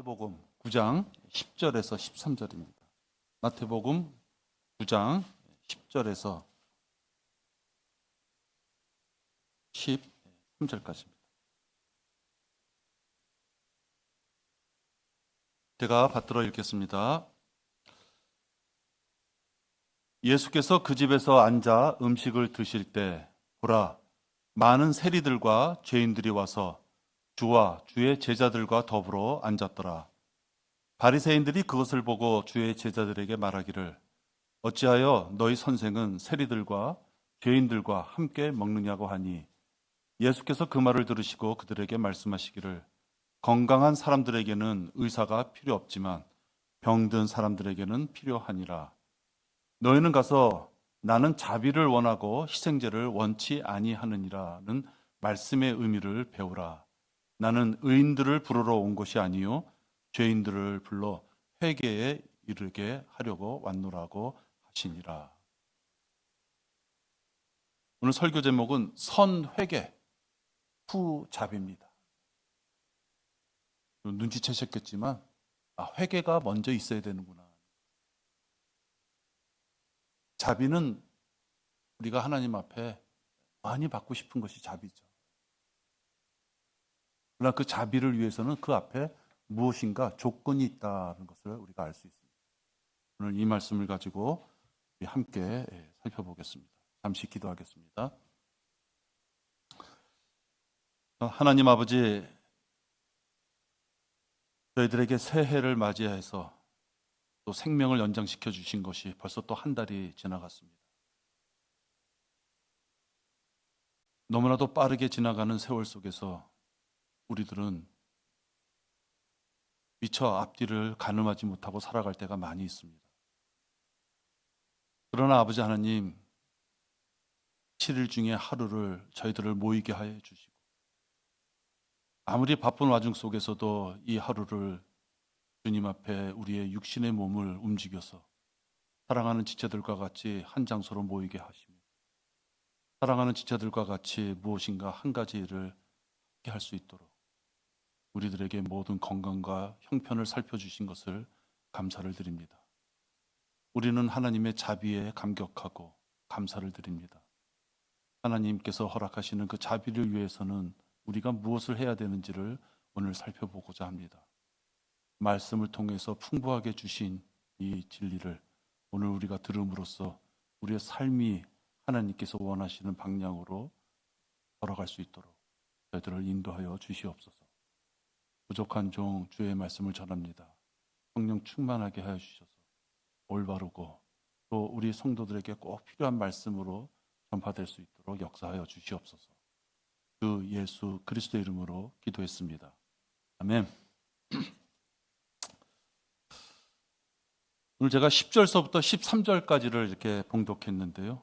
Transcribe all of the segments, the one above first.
마태복음 9장 10절에서 13절입니다. 마태복음 9장 10절에서 13절까지입니다. 제가 받들어 읽겠습니다. 예수께서 그 집에서 앉아 음식을 드실 때 보라, 많은 세리들과 죄인들이 와서 주와 주의 제자들과 더불어 앉았더라. 바리새인들이 그것을 보고 주의 제자들에게 말하기를, 어찌하여 너희 선생은 세리들과 죄인들과 함께 먹느냐고 하니, 예수께서 그 말을 들으시고 그들에게 말씀하시기를, 건강한 사람들에게는 의사가 필요 없지만 병든 사람들에게는 필요하니라. 너희는 가서 나는 자비를 원하고 희생제를 원치 아니하느니라는 말씀의 의미를 배우라. 나는 의인들을 부르러 온 것이 아니요 죄인들을 불러 회개에 이르게 하려고 왔노라고 하시니라. 오늘 설교 제목은 선회개 후자비입니다. 눈치채셨겠지만 회개가 먼저 있어야 되는구나. 자비는 우리가 하나님 앞에 많이 받고 싶은 것이 자비죠. 그러나 그 자비를 위해서는 그 앞에 무엇인가 조건이 있다는 것을 우리가 알 수 있습니다. 오늘 이 말씀을 가지고 우리 함께 살펴보겠습니다. 잠시 기도하겠습니다. 하나님 아버지, 저희들에게 새해를 맞이해서 또 생명을 연장시켜 주신 것이 벌써 또 한 달이 지나갔습니다. 너무나도 빠르게 지나가는 세월 속에서 우리들은 미처 앞뒤를 가늠하지 못하고 살아갈 때가 많이 있습니다. 그러나 아버지 하나님, 7일 중에 하루를 저희들을 모이게 하여 주시고, 아무리 바쁜 와중 속에서도 이 하루를 주님 앞에 우리의 육신의 몸을 움직여서 사랑하는 지체들과 같이 한 장소로 모이게 하시며, 사랑하는 지체들과 같이 무엇인가 한 가지 일을 함께 할 수 있도록 우리들에게 모든 건강과 형편을 살펴주신 것을 감사를 드립니다. 우리는 하나님의 자비에 감격하고 감사를 드립니다. 하나님께서 허락하시는 그 자비를 위해서는 우리가 무엇을 해야 되는지를 오늘 살펴보고자 합니다. 말씀을 통해서 풍부하게 주신 이 진리를 오늘 우리가 들음으로써 우리의 삶이 하나님께서 원하시는 방향으로 걸어갈 수 있도록 저희들을 인도하여 주시옵소서. 부족한 종 주의 말씀을 전합니다. 성령 충만하게 하여 주셔서 올바르고 또 우리 성도들에게 꼭 필요한 말씀으로 전파될 수 있도록 역사하여 주시옵소서. 주 예수 그리스도 이름으로 기도했습니다. 아멘. 오늘 제가 10절서부터 13절까지를 이렇게 봉독했는데요.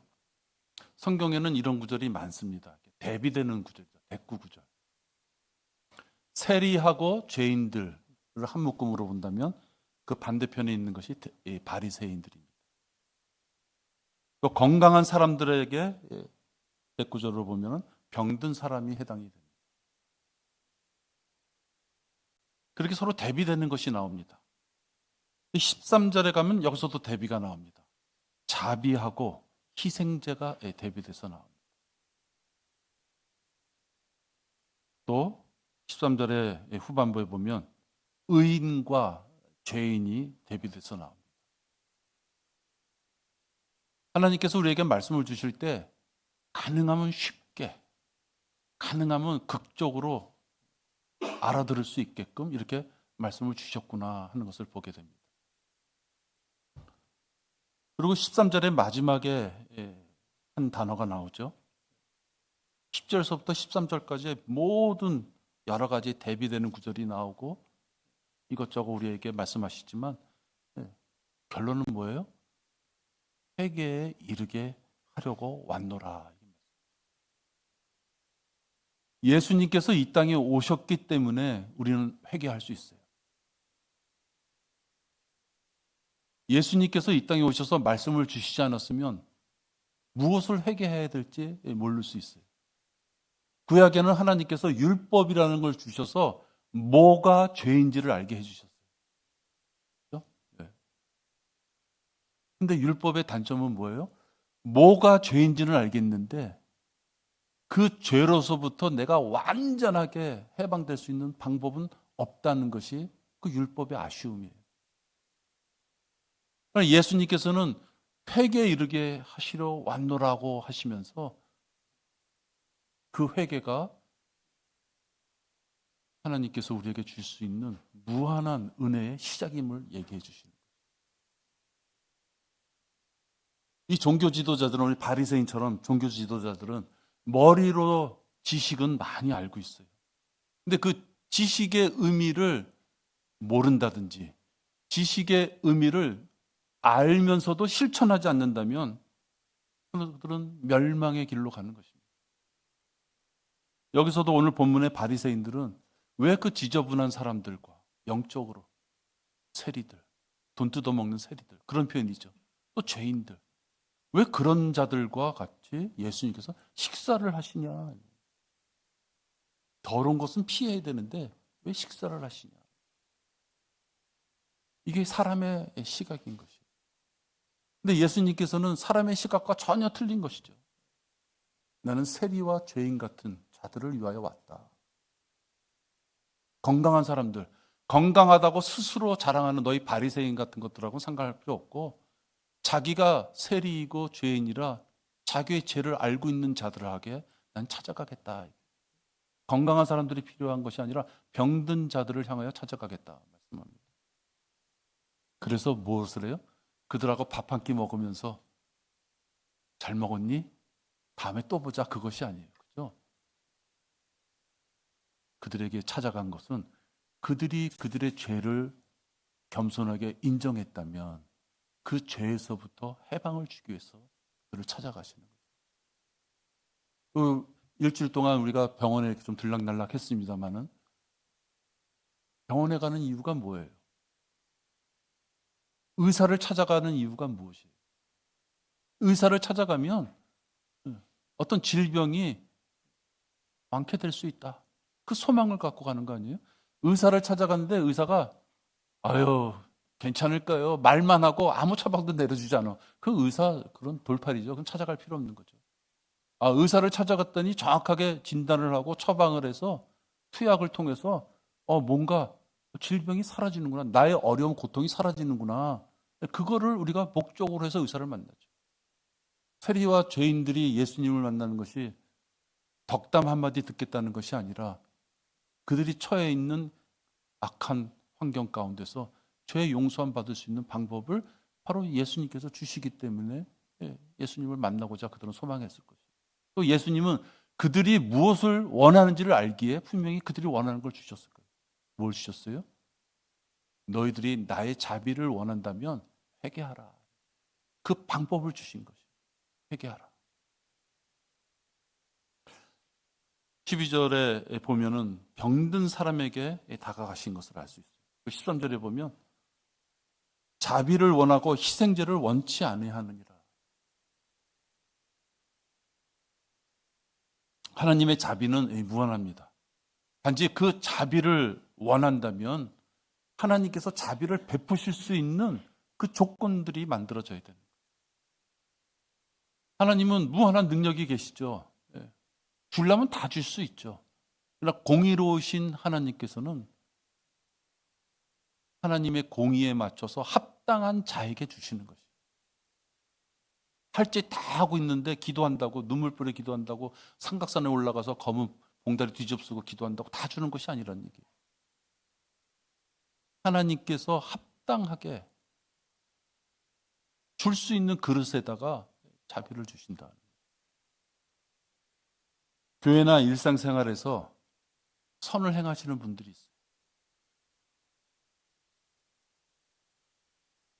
성경에는 이런 구절이 많습니다. 대비되는 구절이죠. 대꾸 구절. 세리하고 죄인들을 한 묶음으로 본다면 그 반대편에 있는 것이 바리새인들입니다. 또 건강한 사람들에게 대꾸절로 보면 병든 사람이 해당이 됩니다. 그렇게 서로 대비되는 것이 나옵니다. 13절에 가면 여기서도 대비가 나옵니다. 자비하고 희생제가 대비돼서 나옵니다. 또 13절의 후반부에 보면 의인과 죄인이 대비돼서 나옵니다. 하나님께서 우리에게 말씀을 주실 때 가능하면 쉽게, 가능하면 극적으로 알아들을 수 있게끔 이렇게 말씀을 주셨구나 하는 것을 보게 됩니다. 그리고 13절의 마지막에 한 단어가 나오죠. 10절서부터 13절까지 모든 여러 가지 대비되는 구절이 나오고 이것저것 우리에게 말씀하시지만 결론은 뭐예요? 회개에 이르게 하려고 왔노라. 예수님께서 이 땅에 오셨기 때문에 우리는 회개할 수 있어요. 예수님께서 이 땅에 오셔서 말씀을 주시지 않았으면 무엇을 회개해야 될지 모를 수 있어요. 구약에는 하나님께서 율법이라는 걸 주셔서 뭐가 죄인지를 알게 해주셨어요. 근데 율법의 단점은 뭐예요? 뭐가 죄인지는 알겠는데 그 죄로서부터 내가 완전하게 해방될 수 있는 방법은 없다는 것이 그 율법의 아쉬움이에요. 그러나 예수님께서는 회개에 이르게 하시려 왔노라고 하시면서 그 회개가 하나님께서 우리에게 줄 수 있는 무한한 은혜의 시작임을 얘기해 주시는 거예요. 이 종교 지도자들은, 우리 바리새인처럼 종교 지도자들은 머리로 지식은 많이 알고 있어요. 근데 그 지식의 의미를 모른다든지 지식의 의미를 알면서도 실천하지 않는다면 그들은 멸망의 길로 가는 것입니다. 여기서도 오늘 본문의 바리새인들은 왜 그 지저분한 사람들과 영적으로 세리들, 돈 뜯어먹는 세리들, 그런 표현이죠. 또 죄인들, 왜 그런 자들과 같이 예수님께서 식사를 하시냐. 더러운 것은 피해야 되는데 왜 식사를 하시냐. 이게 사람의 시각인 것이에요. 근데 예수님께서는 사람의 시각과 전혀 틀린 것이죠. 나는 세리와 죄인 같은 자들을 위하여 왔다. 건강한 사람들, 건강하다고 스스로 자랑하는 너희 바리새인 같은 것들하고는 상관할 필요 없고 자기가 세리이고 죄인이라 자기의 죄를 알고 있는 자들에게 난 찾아가겠다. 건강한 사람들이 필요한 것이 아니라 병든 자들을 향하여 찾아가겠다 말씀합니다. 그래서 무엇을 해요? 그들하고 밥 한 끼 먹으면서 잘 먹었니? 다음에 또 보자, 그것이 아니에요. 그죠? 그들에게 찾아간 것은 그들이 그들의 죄를 겸손하게 인정했다면 그 죄에서부터 해방을 주기 위해서 그를 찾아가시는 거예요. 그 일주일 동안 우리가 병원에 좀 들락날락 했습니다만은 병원에 가는 이유가 뭐예요? 의사를 찾아가는 이유가 무엇이에요? 의사를 찾아가면 어떤 질병이 완쾌될 수 있다. 그 소망을 갖고 가는 거 아니에요? 의사를 찾아갔는데 의사가 아유 괜찮을까요? 말만 하고 아무 처방도 내려주지 않아. 그 의사 그런 돌팔이죠. 그럼 찾아갈 필요 없는 거죠. 아, 의사를 찾아갔더니 정확하게 진단을 하고 처방을 해서 투약을 통해서 뭔가 질병이 사라지는구나. 나의 어려움, 고통이 사라지는구나. 그거를 우리가 목적으로 해서 의사를 만나죠. 세리와 죄인들이 예수님을 만나는 것이 덕담 한마디 듣겠다는 것이 아니라 그들이 처해 있는 악한 환경 가운데서 죄 용서함 받을 수 있는 방법을 바로 예수님께서 주시기 때문에 예수님을 만나고자 그들은 소망했을 것이에요. 또 예수님은 그들이 무엇을 원하는지를 알기에 분명히 그들이 원하는 걸 주셨을 거예요. 뭘 주셨어요? 너희들이 나의 자비를 원한다면 회개하라. 그 방법을 주신 것이에요. 회개하라. 12절에 보면은 병든 사람에게 다가가신 것을 알 수 있어요. 13절에 보면 자비를 원하고 희생제를 원치 아니하느니라. 하나님의 자비는 무한합니다. 단지 그 자비를 원한다면 하나님께서 자비를 베푸실 수 있는 그 조건들이 만들어져야 됩니다. 하나님은 무한한 능력이 계시죠. 주려면 다 줄 수 있죠. 그러나 공의로우신 하나님께서는 하나님의 공의에 맞춰서 합당한 자에게 주시는 것이에요. 할 짓 다 하고 있는데 기도한다고, 눈물불에 기도한다고, 삼각산에 올라가서 검은 봉다리 뒤집쓰고 기도한다고 다 주는 것이 아니라는 얘기예요. 하나님께서 합당하게 줄 수 있는 그릇에다가 자비를 주신다. 교회나 일상생활에서 선을 행하시는 분들이 있어요.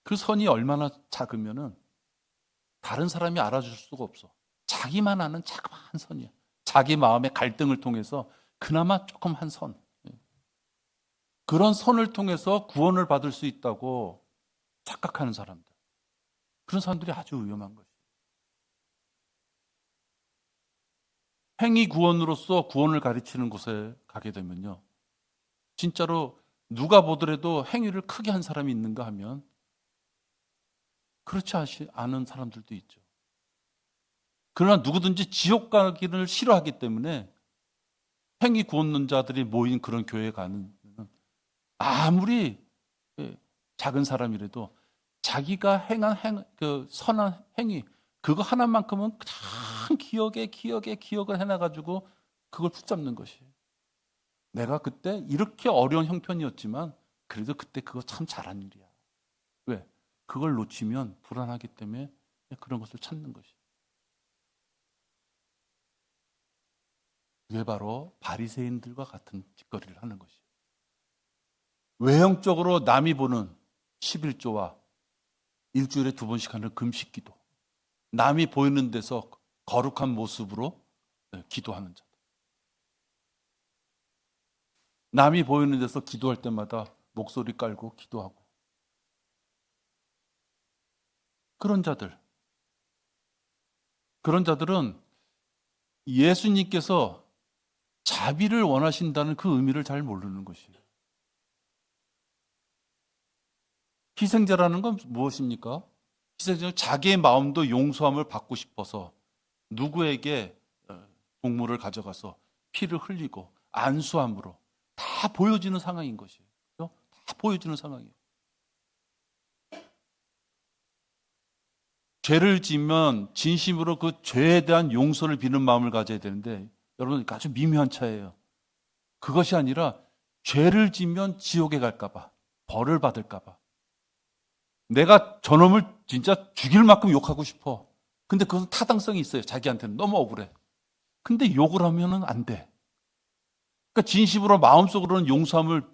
그 선이 얼마나 작으면은 다른 사람이 알아줄 수가 없어. 자기만 아는 자그마한 선이야. 자기 마음의 갈등을 통해서 그나마 조금 한 선. 그런 선을 통해서 구원을 받을 수 있다고 착각하는 사람들. 그런 사람들이 아주 위험한 것이에요. 행위 구원으로서 구원을 가르치는 곳에 가게 되면요. 진짜로 누가 보더라도 행위를 크게 한 사람이 있는가 하면 그렇지 않은 사람들도 있죠. 그러나 누구든지 지옥 가기를 싫어하기 때문에 행위 구원론자들이 모인 그런 교회에 가는 데는 아무리 작은 사람이라도 자기가 행한 그 선한 행위 그거 하나만큼은 참 기억을 해놔가지고 그걸 붙잡는 것이에요. 내가 그때 이렇게 어려운 형편이었지만 그래도 그때 그거 참 잘한 일이야. 왜? 그걸 놓치면 불안하기 때문에 그런 것을 찾는 것이에요. 그게 바로 바리새인들과 같은 짓거리를 하는 것이에요. 외형적으로 남이 보는 11조와 일주일에 2번씩 하는 금식기도, 남이 보이는 데서 거룩한 모습으로 기도하는 자들, 남이 보이는 데서 기도할 때마다 목소리 깔고 기도하고, 그런 자들은 예수님께서 자비를 원하신다는 그 의미를 잘 모르는 것이에요. 희생자라는 건 무엇입니까? 희생자는 자기의 마음도 용서함을 받고 싶어서 누구에게 동물을 가져가서 피를 흘리고 안수함으로 다 보여지는 상황인 것이에요. 그렇죠? 다 보여지는 상황이에요. 죄를 지면 진심으로 그 죄에 대한 용서를 비는 마음을 가져야 되는데 여러분 아주 미묘한 차이예요. 그것이 아니라 죄를 지면 지옥에 갈까 봐, 벌을 받을까 봐. 내가 저놈을 진짜 죽일 만큼 욕하고 싶어. 근데 그것은 타당성이 있어요. 자기한테는 너무 억울해. 근데 욕을 하면은 안 돼. 그러니까 진심으로 마음속으로는 용서함을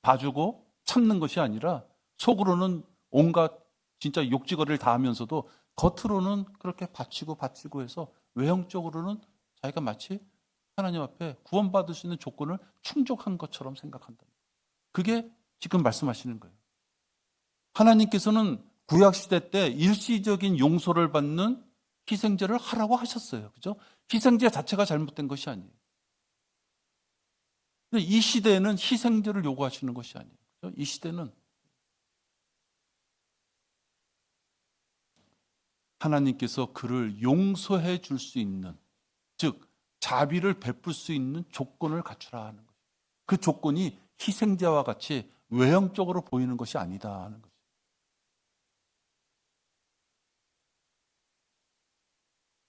봐주고 참는 것이 아니라 속으로는 온갖 진짜 욕지거리를 다 하면서도 겉으로는 그렇게 바치고 해서 외형적으로는 자기가 마치 하나님 앞에 구원받을 수 있는 조건을 충족한 것처럼 생각한다. 그게 지금 말씀하시는 거예요. 하나님께서는 구약시대 때 일시적인 용서를 받는 희생제를 하라고 하셨어요. 그죠? 희생제 자체가 잘못된 것이 아니에요. 근데 이 시대에는 희생제를 요구하시는 것이 아니에요. 그죠? 이 시대는 하나님께서 그를 용서해 줄 수 있는, 즉 자비를 베풀 수 있는 조건을 갖추라 하는 거예요. 그 조건이 희생자와 같이 외형적으로 보이는 것이 아니다 하는 거죠.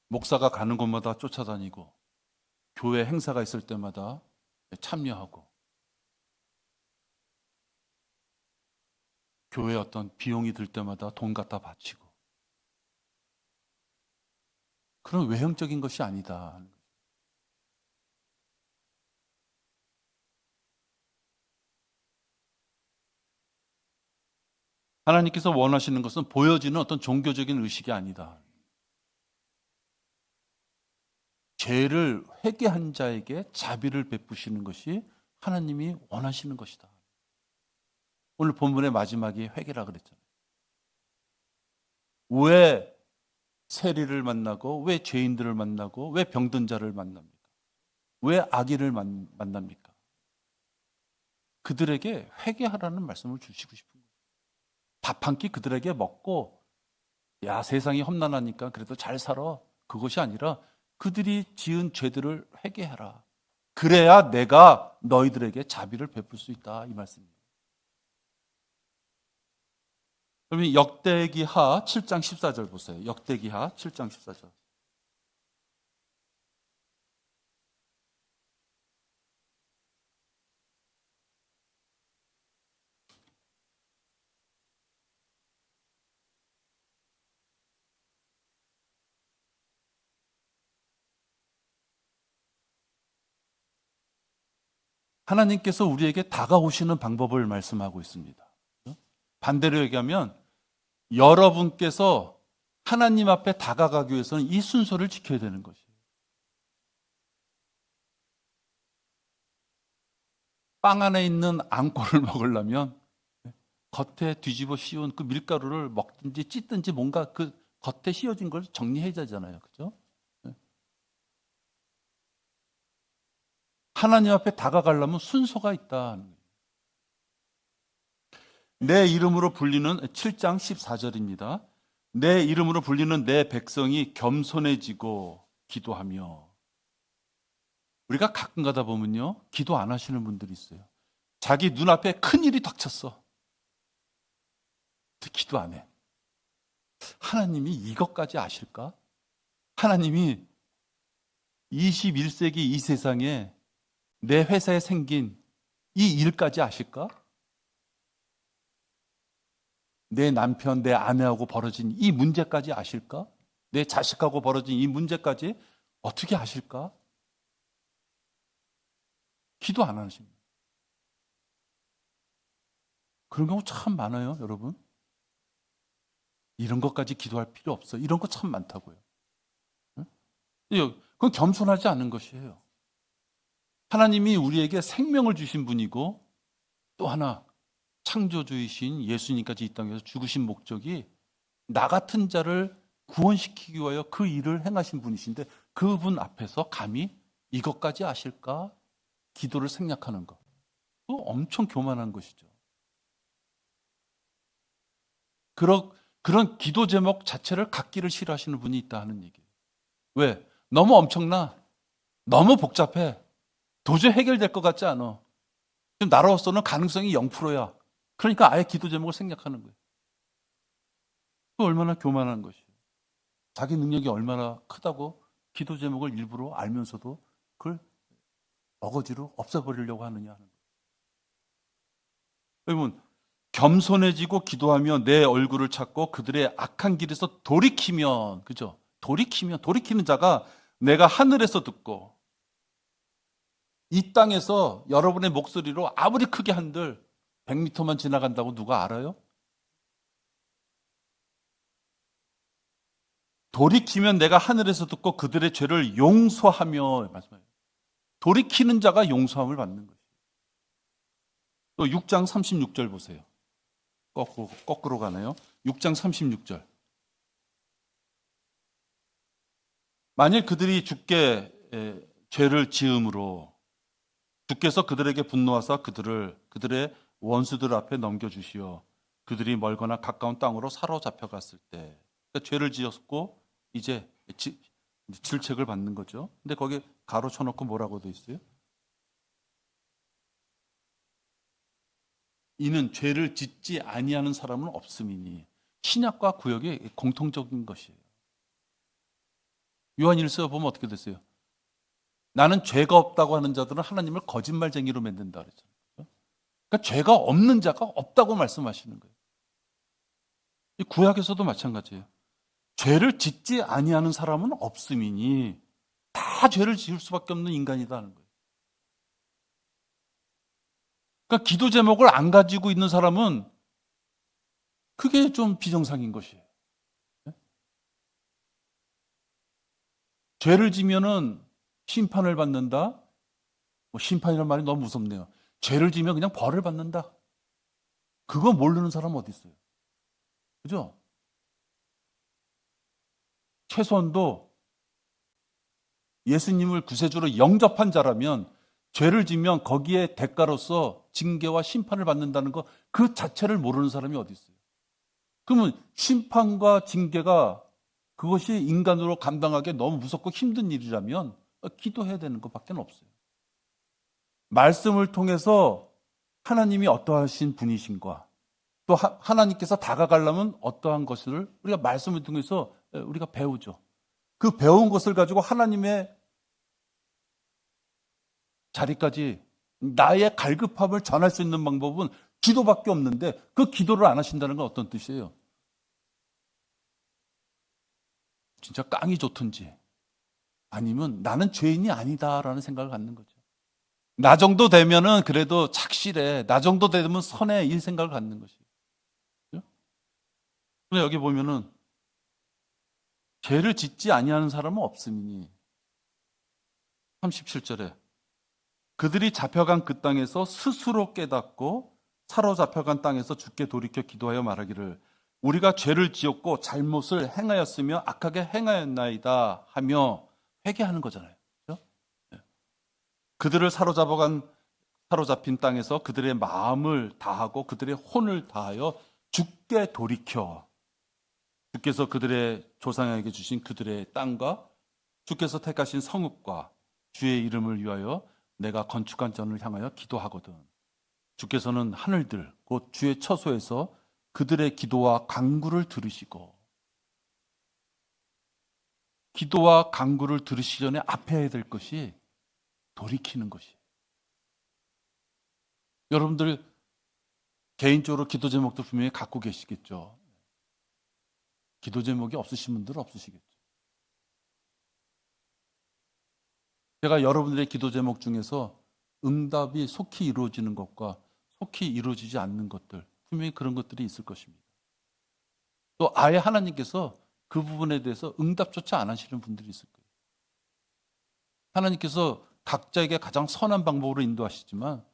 목사가 가는 곳마다 쫓아다니고 교회 행사가 있을 때마다 참여하고 교회 어떤 비용이 들 때마다 돈 갖다 바치고 그런 외형적인 것이 아니다 하는 거죠. 하나님께서 원하시는 것은 보여지는 어떤 종교적인 의식이 아니다. 죄를 회개한 자에게 자비를 베푸시는 것이 하나님이 원하시는 것이다. 오늘 본문의 마지막이 회개라 그랬잖아요. 왜 세리를 만나고 왜 죄인들을 만나고 왜 병든 자를 만납니까? 왜 악인을 만납니까? 그들에게 회개하라는 말씀을 주시고 싶은 거예요. 밥 한 끼 그들에게 먹고 야 세상이 험난하니까 그래도 잘 살아. 그것이 아니라 그들이 지은 죄들을 회개하라. 그래야 내가 너희들에게 자비를 베풀 수 있다 이 말씀입니다. 그러면 역대기하 7장 14절 보세요. 역대기하 7장 14절. 하나님께서 우리에게 다가오시는 방법을 말씀하고 있습니다. 반대로 얘기하면 여러분께서 하나님 앞에 다가가기 위해서는 이 순서를 지켜야 되는 것이에요. 빵 안에 있는 앙꼬를 먹으려면 겉에 뒤집어 씌운 그 밀가루를 먹든지 찢든지 뭔가 그 겉에 씌워진 걸 정리해야 되잖아요. 그죠? 하나님 앞에 다가가려면 순서가 있다. 내 이름으로 불리는 7장 14절입니다. 내 이름으로 불리는 내 백성이 겸손해지고 기도하며. 우리가 가끔 가다 보면요, 기도 안 하시는 분들이 있어요. 자기 눈앞에 큰일이 닥쳤어. 기도 안 해. 하나님이 이것까지 아실까? 하나님이 21세기 이 세상에 내 회사에 생긴 이 일까지 아실까? 내 남편, 내 아내하고 벌어진 이 문제까지 아실까? 내 자식하고 벌어진 이 문제까지 어떻게 아실까? 기도 안 하십니다. 그런 경우 참 많아요, 여러분. 이런 것까지 기도할 필요 없어. 이런 거 참 많다고요. 그건 겸손하지 않은 것이에요. 하나님이 우리에게 생명을 주신 분이고, 또 하나 창조주이신 예수님까지 이 땅에서 죽으신 목적이 나 같은 자를 구원시키기 위하여 그 일을 행하신 분이신데, 그분 앞에서 감히 이것까지 아실까? 기도를 생략하는 것. 그거 엄청 교만한 것이죠. 그런 기도 제목 자체를 갖기를 싫어하시는 분이 있다 하는 얘기예요. 왜? 너무 엄청나. 너무 복잡해. 도저히 해결될 것 같지 않아. 지금 나로서는 가능성이 0%야. 그러니까 아예 기도 제목을 생략하는 거예요. 그 얼마나 교만한 것이에요. 자기 능력이 얼마나 크다고 기도 제목을 일부러 알면서도 그걸 어거지로 없애버리려고 하느냐 하는 거예요. 여러분, 겸손해지고 기도하며 내 얼굴을 찾고 그들의 악한 길에서 돌이키면, 그죠? 돌이키는 자가 내가 하늘에서 듣고 이 땅에서 여러분의 목소리로 아무리 크게 한들 100m만 지나간다고 누가 알아요? 돌이키면 내가 하늘에서 듣고 그들의 죄를 용서하며, 말씀해요. 돌이키는 자가 용서함을 받는 것이에요. 또 6장 36절 보세요. 거꾸로 가네요. 6장 36절. 만일 그들이 주께 죄를 지음으로 주께서 그들에게 분노하사 그들의 원수들 앞에 넘겨주시어 그들이 멀거나 가까운 땅으로 사로잡혀 갔을 때, 그러니까 죄를 지었고 이제 질책을 받는 거죠. 근데 거기 가로 쳐놓고 뭐라고 돼 있어요? 이는 죄를 짓지 아니하는 사람은 없음이니. 신약과 구약의 공통적인 것이에요. 요한일서 보면 어떻게 됐어요? 나는 죄가 없다고 하는 자들은 하나님을 거짓말쟁이로 만든다 그랬잖아요. 그러니까 죄가 없는 자가 없다고 말씀하시는 거예요. 이 구약에서도 마찬가지예요. 죄를 짓지 아니하는 사람은 없음이니, 다 죄를 지을 수밖에 없는 인간이다 하는 거예요. 그러니까 기도 제목을 안 가지고 있는 사람은 그게 좀 비정상인 것이에요. 죄를 지면은 심판을 받는다. 심판이라는 말이 너무 무섭네요. 죄를 지면 그냥 벌을 받는다. 그거 모르는 사람 어디 있어요? 그죠? 최소한도 예수님을 구세주로 영접한 자라면 죄를 지면 거기에 대가로서 징계와 심판을 받는다는 거, 그 자체를 모르는 사람이 어디 있어요? 그러면 심판과 징계가 그것이 인간으로 감당하기 너무 무섭고 힘든 일이라면 기도해야 되는 것밖에 없어요. 말씀을 통해서 하나님이 어떠하신 분이신가, 또 하나님께서 다가가려면 어떠한 것을 우리가 말씀을 통해서 우리가 배우죠. 그 배운 것을 가지고 하나님의 자리까지 나의 갈급함을 전할 수 있는 방법은 기도밖에 없는데, 그 기도를 안 하신다는 건 어떤 뜻이에요? 진짜 깡이 좋든지 아니면 나는 죄인이 아니다라는 생각을 갖는 거죠. 나 정도 되면은 그래도 착실해, 나 정도 되면 선해, 이 생각을 갖는 것이에요. 근데 여기 보면은 죄를 짓지 아니하는 사람은 없음이니, 37절에 그들이 잡혀간 그 땅에서 스스로 깨닫고 사로잡혀간 땅에서 주께 돌이켜 기도하여 말하기를 우리가 죄를 지었고 잘못을 행하였으며 악하게 행하였나이다 하며 회개하는 거잖아요. 그렇죠? 그들을 사로잡힌 땅에서 그들의 마음을 다하고 그들의 혼을 다하여 주께 돌이켜 주께서 그들의 조상에게 주신 그들의 땅과 주께서 택하신 성읍과 주의 이름을 위하여 내가 건축한 전을 향하여 기도하거든. 주께서는 하늘들 곧 주의 처소에서 그들의 기도와 간구를 들으시고, 기도와 간구를 들으시기 전에 앞에 해야 될 것이 돌이키는 것이에요. 여러분들 개인적으로 기도 제목도 분명히 갖고 계시겠죠. 기도 제목이 없으신 분들은 없으시겠죠. 제가 여러분들의 기도 제목 중에서 응답이 속히 이루어지는 것과 속히 이루어지지 않는 것들, 분명히 그런 것들이 있을 것입니다. 또 아예 하나님께서 그 부분에 대해서 응답조차 안 하시는 분들이 있을 거예요. 하나님께서 각자에게 가장 선한 방법으로 인도하시지만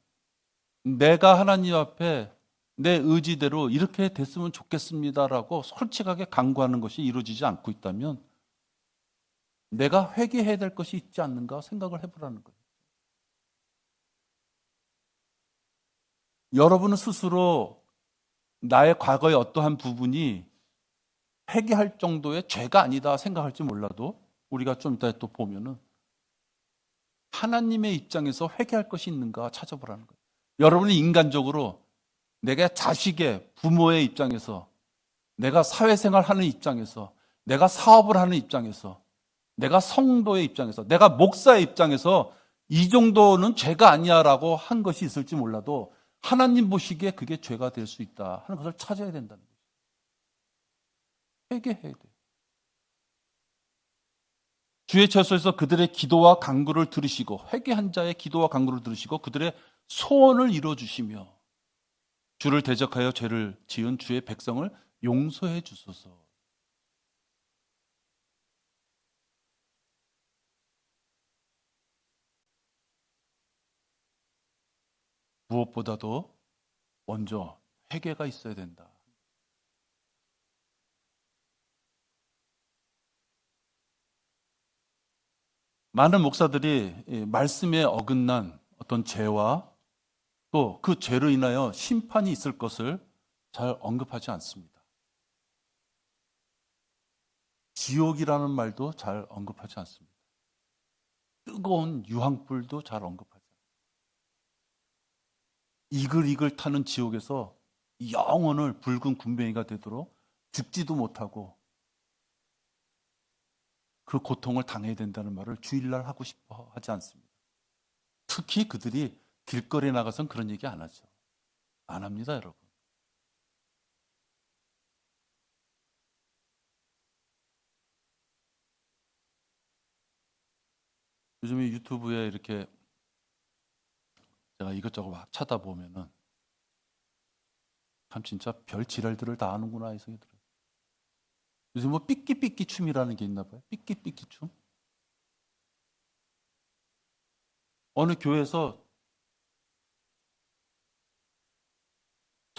내가 하나님 앞에 내 의지대로 이렇게 됐으면 좋겠습니다라고 솔직하게 간구하는 것이 이루어지지 않고 있다면 내가 회개해야 될 것이 있지 않는가 생각을 해보라는 거예요. 여러분은 스스로 나의 과거의 어떠한 부분이 회개할 정도의 죄가 아니다 생각할지 몰라도 우리가 좀 이따 또 보면은 하나님의 입장에서 회개할 것이 있는가 찾아보라는 거예요. 여러분이 인간적으로 내가 자식의 부모의 입장에서, 내가 사회생활 하는 입장에서, 내가 사업을 하는 입장에서, 내가 성도의 입장에서, 내가 목사의 입장에서 이 정도는 죄가 아니야라고 한 것이 있을지 몰라도 하나님 보시기에 그게 죄가 될 수 있다 하는 것을 찾아야 된다는 거죠. 회개해야 돼요. 주의 처소에서 그들의 기도와 간구를 들으시고, 회개한 자의 기도와 간구를 들으시고 그들의 소원을 이루어주시며 주를 대적하여 죄를 지은 주의 백성을 용서해 주소서. 무엇보다도 먼저 회개가 있어야 된다. 많은 목사들이 말씀에 어긋난 어떤 죄와 또 그 죄로 인하여 심판이 있을 것을 잘 언급하지 않습니다. 지옥이라는 말도 잘 언급하지 않습니다. 뜨거운 유황불도 잘 언급하지 않습니다. 이글이글 타는 지옥에서 영혼을 붉은 군뱅이가 되도록 죽지도 못하고 그 고통을 당해야 된다는 말을 주일날 하고 싶어 하지 않습니다. 특히 그들이 길거리에 나가서는 그런 얘기 안 하죠. 안 합니다, 여러분. 요즘에 유튜브에 이렇게 제가 이것저것 막 찾아보면은 참 진짜 별 지랄들을 다 하는구나 이 생각이 들어요. 요즘 뭐 삐끼삐끼 춤이라는 게 있나 봐요. 삐끼삐끼 춤. 어느 교회에서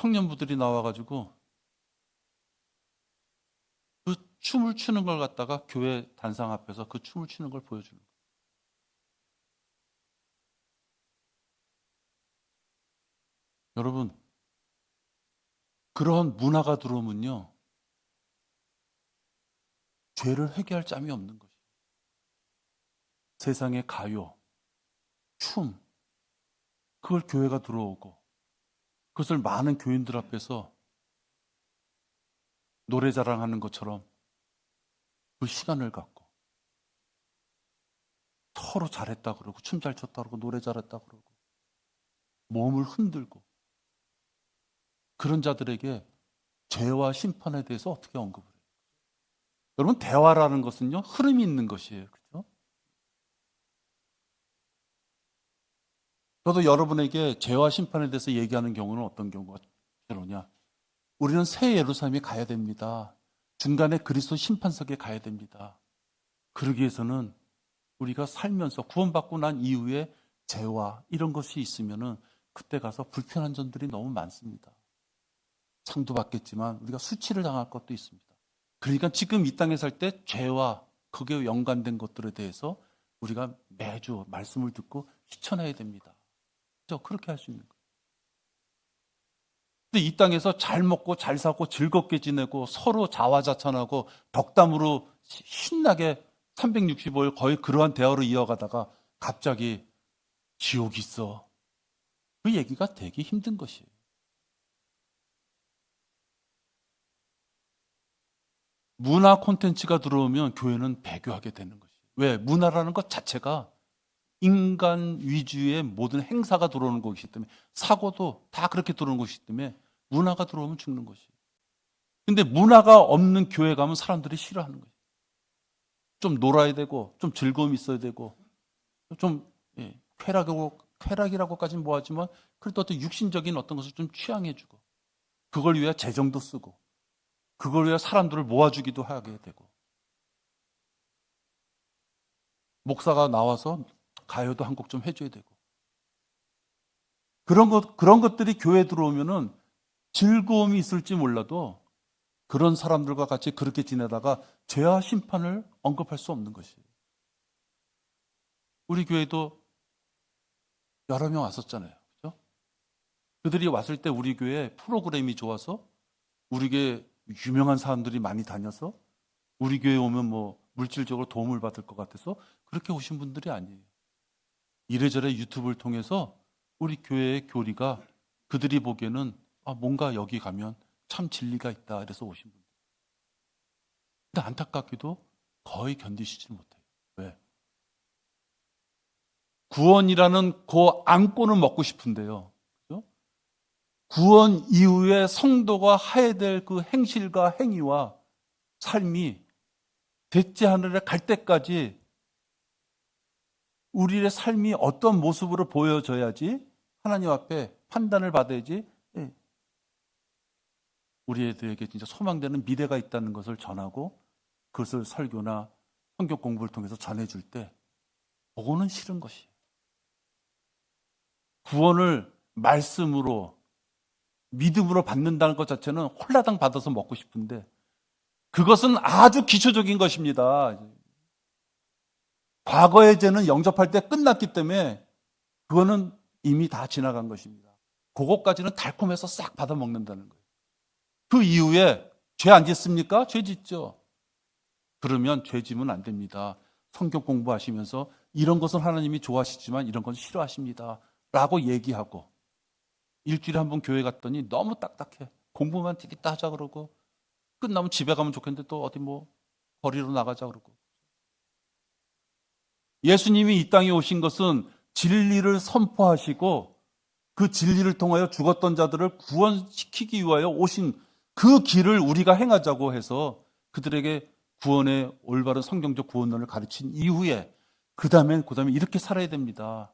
청년부들이 나와가지고 그 춤을 추는 걸 갖다가 교회 단상 앞에서 그 춤을 추는 걸 보여주는 거예요. 여러분, 그러한 문화가 들어오면요 죄를 회개할 짬이 없는 것이에요. 세상의 가요, 춤, 그걸 교회가 들어오고 그것을 많은 교인들 앞에서 노래 자랑하는 것처럼 그 시간을 갖고 서로 잘했다 그러고 춤 잘 췄다 그러고 노래 잘했다 그러고 몸을 흔들고 그런 자들에게 죄와 심판에 대해서 어떻게 언급을 해요? 여러분, 대화라는 것은요 흐름이 있는 것이에요. 그렇죠? 저도 여러분에게 죄와 심판에 대해서 얘기하는 경우는 어떤 경우가 필요하냐? 우리는 새 예루살렘에 가야 됩니다. 중간에 그리스도 심판석에 가야 됩니다. 그러기 위해서는 우리가 살면서 구원받고 난 이후에 죄와 이런 것이 있으면은 그때 가서 불편한 점들이 너무 많습니다. 상도 받겠지만 우리가 수치를 당할 것도 있습니다. 그러니까 지금 이 땅에 살 때 죄와 거기에 연관된 것들에 대해서 우리가 매주 말씀을 듣고 실천해야 됩니다. 그렇게 할 수 있는 거예요. 근데 이 땅에서 잘 먹고 잘 사고 즐겁게 지내고 서로 자화자찬하고 덕담으로 신나게 365일 거의 그러한 대화로 이어가다가 갑자기 지옥이 있어. 그 얘기가 되기 힘든 것이에요. 문화 콘텐츠가 들어오면 교회는 배교하게 되는 것이에요. 왜? 문화라는 것 자체가 인간 위주의 모든 행사가 들어오는 것이기 때문에, 사고도 다 그렇게 들어오는 것이기 때문에 문화가 들어오면 죽는 것이에요. 근데 문화가 없는 교회 가면 사람들이 싫어하는 거예요. 좀 놀아야 되고 좀 즐거움이 있어야 되고 좀 쾌락이라고까지는 뭐하지만 그래도 어떤 육신적인 어떤 것을 좀 취향해주고 그걸 위해 재정도 쓰고 그걸 위해 사람들을 모아주기도 하게 되고 목사가 나와서 가요도 한 곡 좀 해줘야 되고 그런 것들이 교회에 들어오면은 즐거움이 있을지 몰라도 그런 사람들과 같이 그렇게 지내다가 죄와 심판을 언급할 수 없는 것이에요. 우리 교회도 여러 명 왔었잖아요. 그죠? 그들이 왔을 때 우리 교회 프로그램이 좋아서 우리 교회 유명한 사람들이 많이 다녀서 우리 교회에 오면 뭐 물질적으로 도움을 받을 것 같아서 그렇게 오신 분들이 아니에요. 이래저래 유튜브를 통해서 우리 교회의 교리가 그들이 보기에는 뭔가 여기 가면 참 진리가 있다 이래서 오신 분들. 근데 안타깝게도 거의 견디시지 못해요. 왜? 구원이라는 그 안고는 먹고 싶은데요. 그죠? 구원 이후에 성도가 해야 될 그 행실과 행위와 삶이 대체 하늘에 갈 때까지 우리의 삶이 어떤 모습으로 보여져야지 하나님 앞에 판단을 받아야지 우리들에게 진짜 소망되는 미래가 있다는 것을 전하고 그것을 설교나 성경 공부를 통해서 전해줄 때 그거는 싫은 것이에요. 구원을 말씀으로 믿음으로 받는다는 것 자체는 홀라당 받아서 먹고 싶은데 그것은 아주 기초적인 것입니다. 과거의 죄는 영접할 때 끝났기 때문에 그거는 이미 다 지나간 것입니다. 그것까지는 달콤해서 싹 받아 먹는다는 거예요. 그 이후에 죄 안 짓습니까? 죄 짓죠. 그러면 죄 지면 안 됩니다. 성경 공부하시면서 이런 것은 하나님이 좋아하시지만 이런 건 싫어하십니다. 라고 얘기하고 일주일에 한 번 교회 갔더니 너무 딱딱해. 공부만 되겠다 하자 그러고 끝나면 집에 가면 좋겠는데 또 어디 뭐 거리로 나가자 그러고. 예수님이 이 땅에 오신 것은 진리를 선포하시고 그 진리를 통하여 죽었던 자들을 구원시키기 위하여 오신 그 길을 우리가 행하자고 해서 그들에게 구원의 올바른 성경적 구원론을 가르친 이후에 그 다음에 이렇게 살아야 됩니다.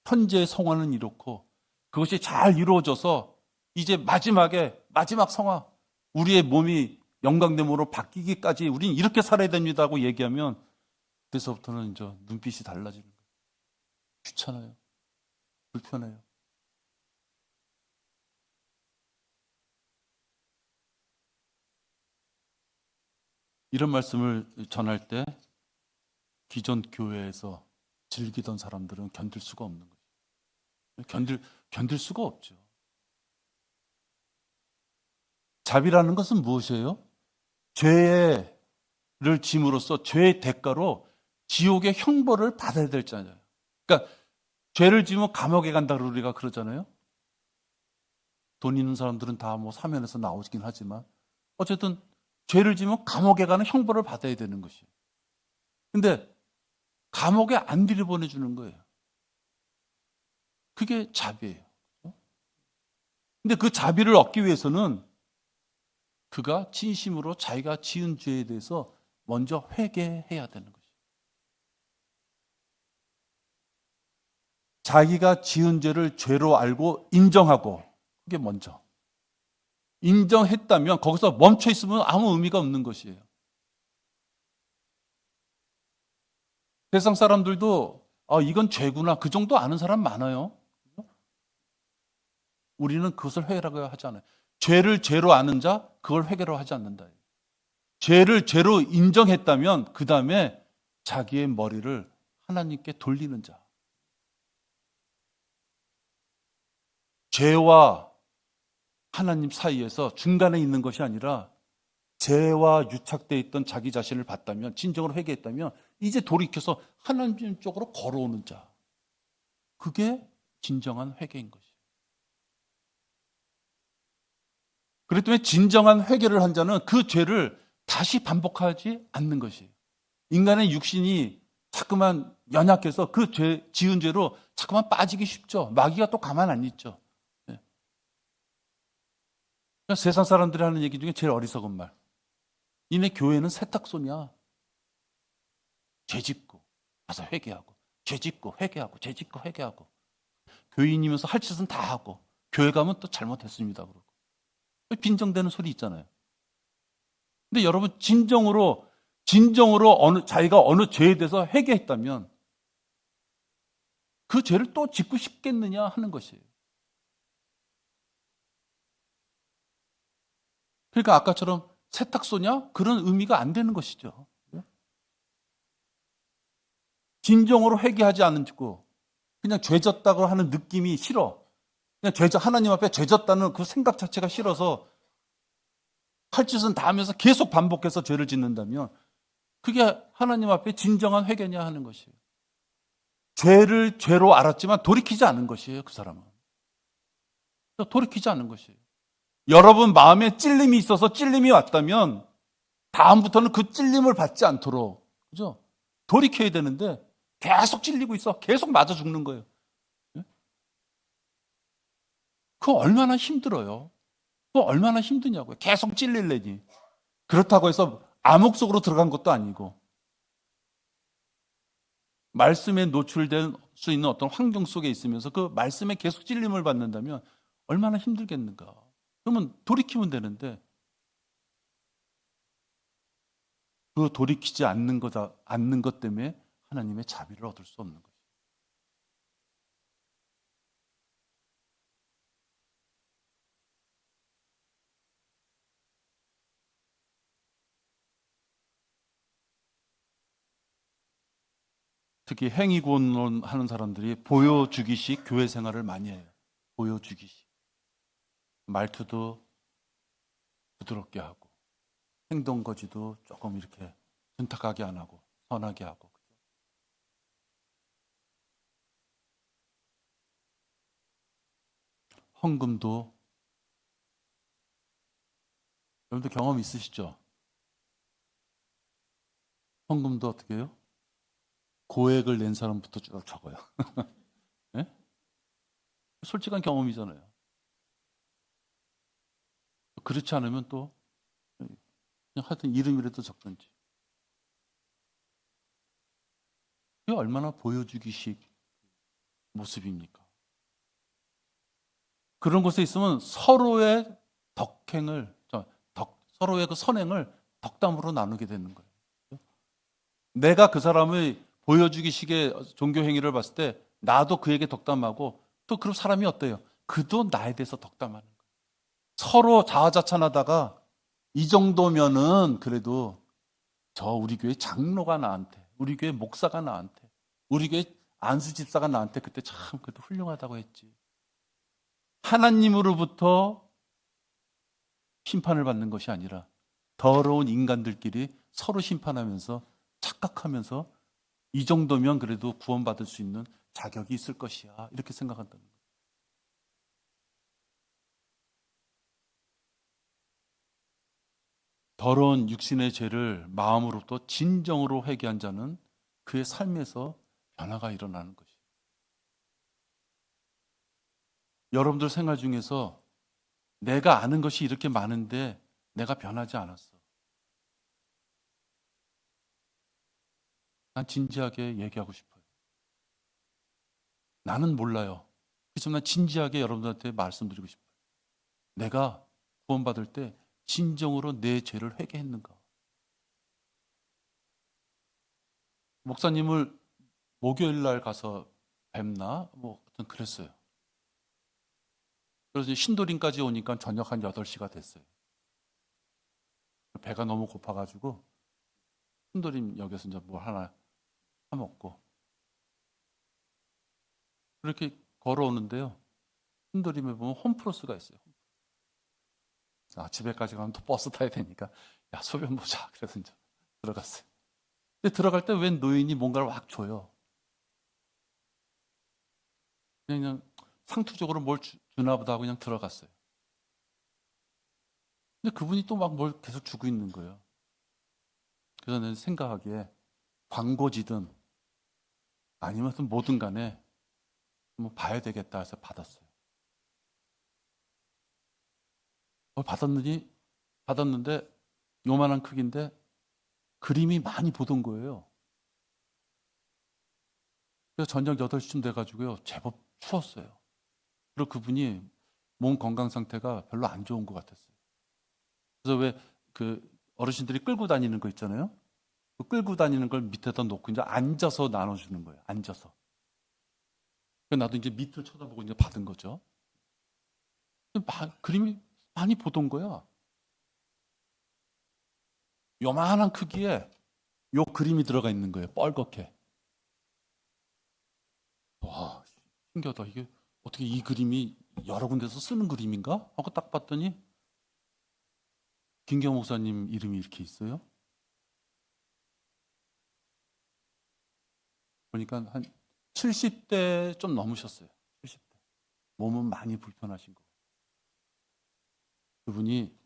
현재의 성화는 이렇고 그것이 잘 이루어져서 이제 마지막 성화 우리의 몸이 영광됨으로 바뀌기까지 우리는 이렇게 살아야 됩니다고 얘기하면 그때서부터는 이제 눈빛이 달라지는 거예요. 귀찮아요. 불편해요. 이런 말씀을 전할 때 기존 교회에서 즐기던 사람들은 견딜 수가 없는 거죠. 견딜 수가 없죠. 자비라는 것은 무엇이에요? 죄를 짐으로써 죄의 대가로 지옥의 형벌을 받아야 될잖아요. 그러니까 죄를 지면 감옥에 간다고 우리가 그러잖아요. 돈 있는 사람들은 다 뭐 사면에서 나오긴 하지만 어쨌든 죄를 지면 감옥에 가는 형벌을 받아야 되는 것이에요. 근데 감옥에 안 들여보내주는 거예요. 그게 자비예요. 근데 그 자비를 얻기 위해서는 그가 진심으로 자기가 지은 죄에 대해서 먼저 회개해야 되는 것이에요. 자기가 지은 죄를 죄로 알고 인정하고 그게 먼저. 인정했다면 거기서 멈춰 있으면 아무 의미가 없는 것이에요. 세상 사람들도 이건 죄구나 그 정도 아는 사람 많아요. 우리는 그것을 회개라고 하지 않아요. 죄를 죄로 아는 자 그걸 회개로 하지 않는다. 죄를 죄로 인정했다면 그 다음에 자기의 머리를 하나님께 돌리는 자. 죄와 하나님 사이에서 중간에 있는 것이 아니라 죄와 유착되어 있던 자기 자신을 봤다면, 진정으로 회개했다면 이제 돌이켜서 하나님 쪽으로 걸어오는 자, 그게 진정한 회개인 것이에요. 그렇기 때문에 진정한 회개를 한 자는 그 죄를 다시 반복하지 않는 것이에요. 인간의 육신이 자꾸만 연약해서 그 지은 죄로 자꾸만 빠지기 쉽죠. 마귀가 또 가만 안 있죠. 네. 그러니까 세상 사람들이 하는 얘기 중에 제일 어리석은 말. 니네 교회는 세탁소냐? 죄 짓고 가서 회개하고, 죄 짓고 회개하고, 죄 짓고 회개하고. 교인이면서 할 짓은 다 하고 교회 가면 또 잘못했습니다 그러고 빈정대는 소리 있잖아요. 근데 여러분 진정으로 자기가 어느 죄에 대해서 회개했다면 그 죄를 또 짓고 싶겠느냐 하는 것이에요. 그러니까 아까처럼 세탁소냐? 그런 의미가 안 되는 것이죠. 진정으로 회개하지 않고 그냥 죄졌다고 하는 느낌이 싫어. 그냥 하나님 앞에 죄졌다는 그 생각 자체가 싫어서 할 짓은 다 하면서 계속 반복해서 죄를 짓는다면 그게 하나님 앞에 진정한 회개냐 하는 것이에요. 죄를 죄로 알았지만 돌이키지 않은 것이에요. 그 사람은. 돌이키지 않은 것이에요. 여러분 마음에 찔림이 있어서 찔림이 왔다면 다음부터는 그 찔림을 받지 않도록, 그죠? 돌이켜야 되는데 계속 찔리고 있어. 계속 맞아 죽는 거예요. 그거 얼마나 힘들어요. 그거 얼마나 힘드냐고요. 계속 찔릴래니. 그렇다고 해서 암흑 속으로 들어간 것도 아니고 말씀에 노출될 수 있는 어떤 환경 속에 있으면서 그 말씀에 계속 찔림을 받는다면 얼마나 힘들겠는가. 그러면 돌이키면 되는데 그 돌이키지 않는 것 때문에 하나님의 자비를 얻을 수 없는 거예요. 특히 행위구원론 하는 사람들이 보여주기식 교회 생활을 많이 해요. 보여주기식. 말투도 부드럽게 하고 행동 거지도 조금 이렇게 순탁하게 안 하고 선하게 하고. 헌금도 여러분들 경험 있으시죠? 헌금도 어떻게 해요? 고액을 낸 사람부터 쭉 적어요. 네? 솔직한 경험이잖아요. 그렇지 않으면 또 그냥 하여튼 이름이라도 적든지. 그게 얼마나 보여주기식 모습입니까? 그런 곳에 있으면 서로의 서로의 그 선행을 덕담으로 나누게 되는 거예요. 내가 그 사람의 보여주기식의 종교 행위를 봤을 때 나도 그에게 덕담하고 또 그 사람이 어때요? 그도 나에 대해서 덕담하는 거예요. 서로 자화자찬하다가 이 정도면은 그래도 우리 교회 장로가 나한테, 우리 교회 목사가 나한테, 우리 교회 안수 집사가 나한테 그때 참 그래도 훌륭하다고 했지. 하나님으로부터 심판을 받는 것이 아니라 더러운 인간들끼리 서로 심판하면서 착각하면서 이 정도면 그래도 구원받을 수 있는 자격이 있을 것이야. 이렇게 생각한다는 거예요. 더러운 육신의 죄를 마음으로부터 진정으로 회개한 자는 그의 삶에서 변화가 일어나는 것이에요. 여러분들 생활 중에서 내가 아는 것이 이렇게 많은데 내가 변하지 않았어. 난 진지하게 얘기하고 싶어요. 나는 몰라요. 그렇지만 난 진지하게 여러분들한테 말씀드리고 싶어요. 내가 구원받을 때 진정으로 내 죄를 회개했는가? 목사님을 목요일 날 가서 뵙나? 하여튼 그랬어요. 그래서 신도림까지 오니까 저녁 한 8시가 됐어요. 배가 너무 고파가지고 신도림역에서 이제 뭐 하나 사먹고 그렇게 걸어오는데요. 신도림에 보면 홈플러스가 있어요. 집에까지 가면 또 버스 타야 되니까 야, 소변 보자. 그래서 이제 들어갔어요. 근데 들어갈 때 웬 노인이 뭔가를 막 줘요. 그냥 상투적으로 뭘 주나 보다 하고 그냥 들어갔어요. 근데 그분이 또 막 뭘 계속 주고 있는 거예요. 그래서 내가 생각하기에 광고지든 아니면 뭐든 간에 한번 봐야 되겠다 해서 받았어요. 받았는데 요만한 크기인데 그림이 많이 보던 거예요. 그래서 저녁 8시쯤 돼가지고요. 제법 추웠어요. 그리고 그분이 몸 건강 상태가 별로 안 좋은 것 같았어요. 그래서 왜 그 어르신들이 끌고 다니는 거 있잖아요. 그 끌고 다니는 걸 밑에다 놓고 이제 앉아서 나눠주는 거예요. 앉아서. 그래서 나도 이제 밑을 쳐다보고 이제 받은 거죠. 그림이 많이 보던 거야. 요만한 크기에 요 그림이 들어가 있는 거예요. 뻘겋게. 와, 신기하다. 이게 어떻게 이 그림이 여러 군데서 쓰는 그림인가? 하고 딱 봤더니 김경 목사님 이름이 이렇게 있어요. 그러니까 한 70대 좀 넘으셨어요. 70대. 몸은 많이 불편하신 거. 그분이